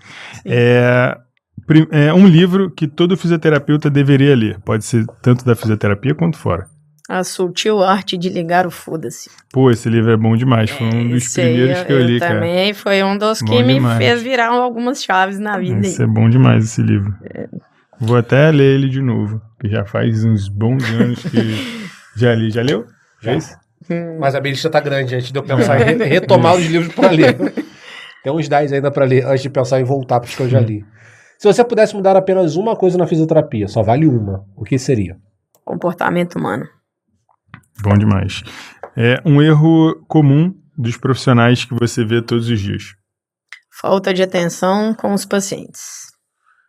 Um livro que todo fisioterapeuta deveria ler. Pode ser tanto da fisioterapia quanto fora. A Sutil Arte de Ligar o Foda-se. Pô, esse livro é bom demais. Foi um dos primeiros que eu li, cara. Também foi um dos que me fez virar algumas chaves na vida. Esse é bom demais, esse livro. Vou até ler ele de novo, que já faz uns bons anos que já li. Já leu? Já. Mas a minha lista tá grande, antes de eu pensar em retomar os livros para ler. Tem uns 10 ainda para ler, antes de pensar em voltar para os que eu já li. Se você pudesse mudar apenas uma coisa na fisioterapia, só vale uma, o que seria? Comportamento humano. Bom demais. Um erro comum dos profissionais que você vê todos os dias. Falta de atenção com os pacientes.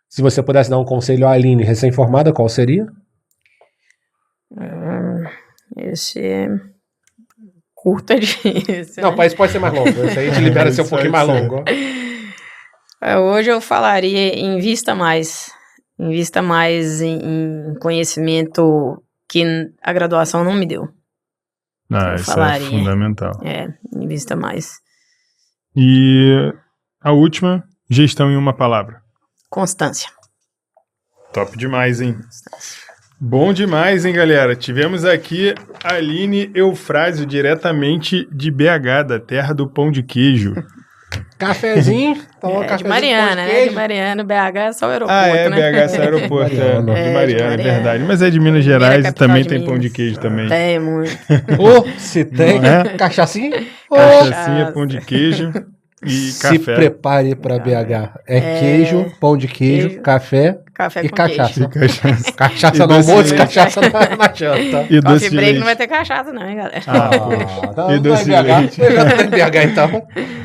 Se você pudesse dar um conselho à Aline, recém-formada, qual seria? Esse é curta de... Não, esse pode ser mais longo. Esse aí a gente libera ser um pouquinho mais longo. Hoje eu falaria invista mais. Invista mais em conhecimento que a graduação não me deu. Isso é fundamental. Invista mais. E a última, gestão em uma palavra. Constância. Top demais, hein? Bom demais, hein, galera? Tivemos aqui a Aline Eufrásio, diretamente de BH, da terra do pão de queijo. Cafezinho. De Mariana, né? De Mariana, BH é só o aeroporto, né? BH é só o aeroporto, de Mariana, é verdade. Mas é de Minas Gerais e também tem pão de queijo também. Tem muito. Se tem. Cachaçinha? Cachaçinha, pão de queijo e café. Se prepare para BH. Queijo, pão de queijo, café e cachaça. Cachaça no almoço, cachaça na janta. E doce de leite. Não vai ter cachaça não, hein, galera? E doce de leite. Em BH, então.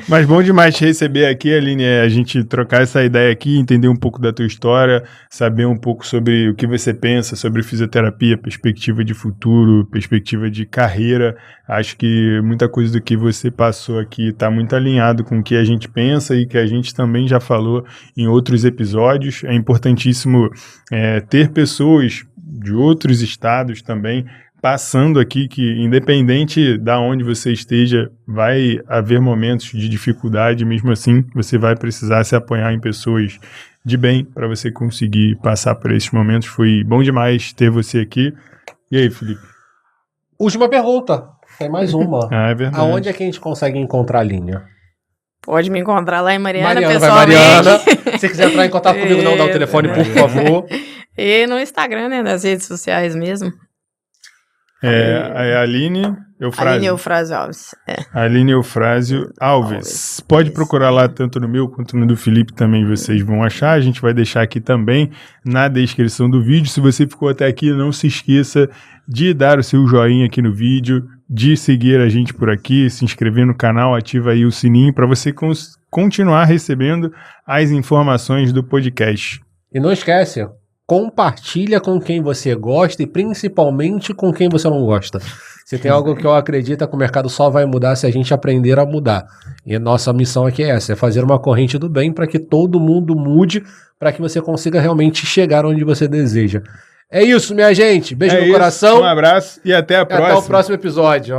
Mas bom demais te receber aqui, Aline, a gente trocar essa ideia aqui, entender um pouco da tua história, saber um pouco sobre o que você pensa sobre fisioterapia, perspectiva de futuro, perspectiva de carreira. Acho que muita coisa do que você passou aqui está muito alinhado com o que a gente pensa e que a gente também já falou em outros episódios. É importantíssimo ter pessoas de outros estados também passando aqui, que independente da onde você esteja, vai haver momentos de dificuldade, mesmo assim você vai precisar se apoiar em pessoas de bem para você conseguir passar por esses momentos. Foi bom demais ter você aqui. E aí, Felipe? Última pergunta, tem mais uma. É verdade. Aonde é que a gente consegue encontrar a linha? Pode me encontrar lá em Mariana, pessoalmente. Mariana. Se quiser entrar em contato comigo, não dá o telefone, por favor. E no Instagram, né, nas redes sociais mesmo. A Aline Eufrásio. Aline Eufrásio Alves. Aline Eufrásio Alves. Pode procurar lá tanto no meu quanto no do Felipe também, vocês vão achar. A gente vai deixar aqui também na descrição do vídeo. Se você ficou até aqui, não se esqueça de dar o seu joinha aqui no vídeo, de seguir a gente por aqui, se inscrever no canal, ativa aí o sininho para você continuar recebendo as informações do podcast. E não esquece, compartilha com quem você gosta e principalmente com quem você não gosta. Se tem algo que eu acredito que o mercado só vai mudar se a gente aprender a mudar. E a nossa missão aqui é essa, é fazer uma corrente do bem para que todo mundo mude, para que você consiga realmente chegar onde você deseja. É isso, minha gente. Beijo no coração. Um abraço e até a próxima. Até o próximo episódio.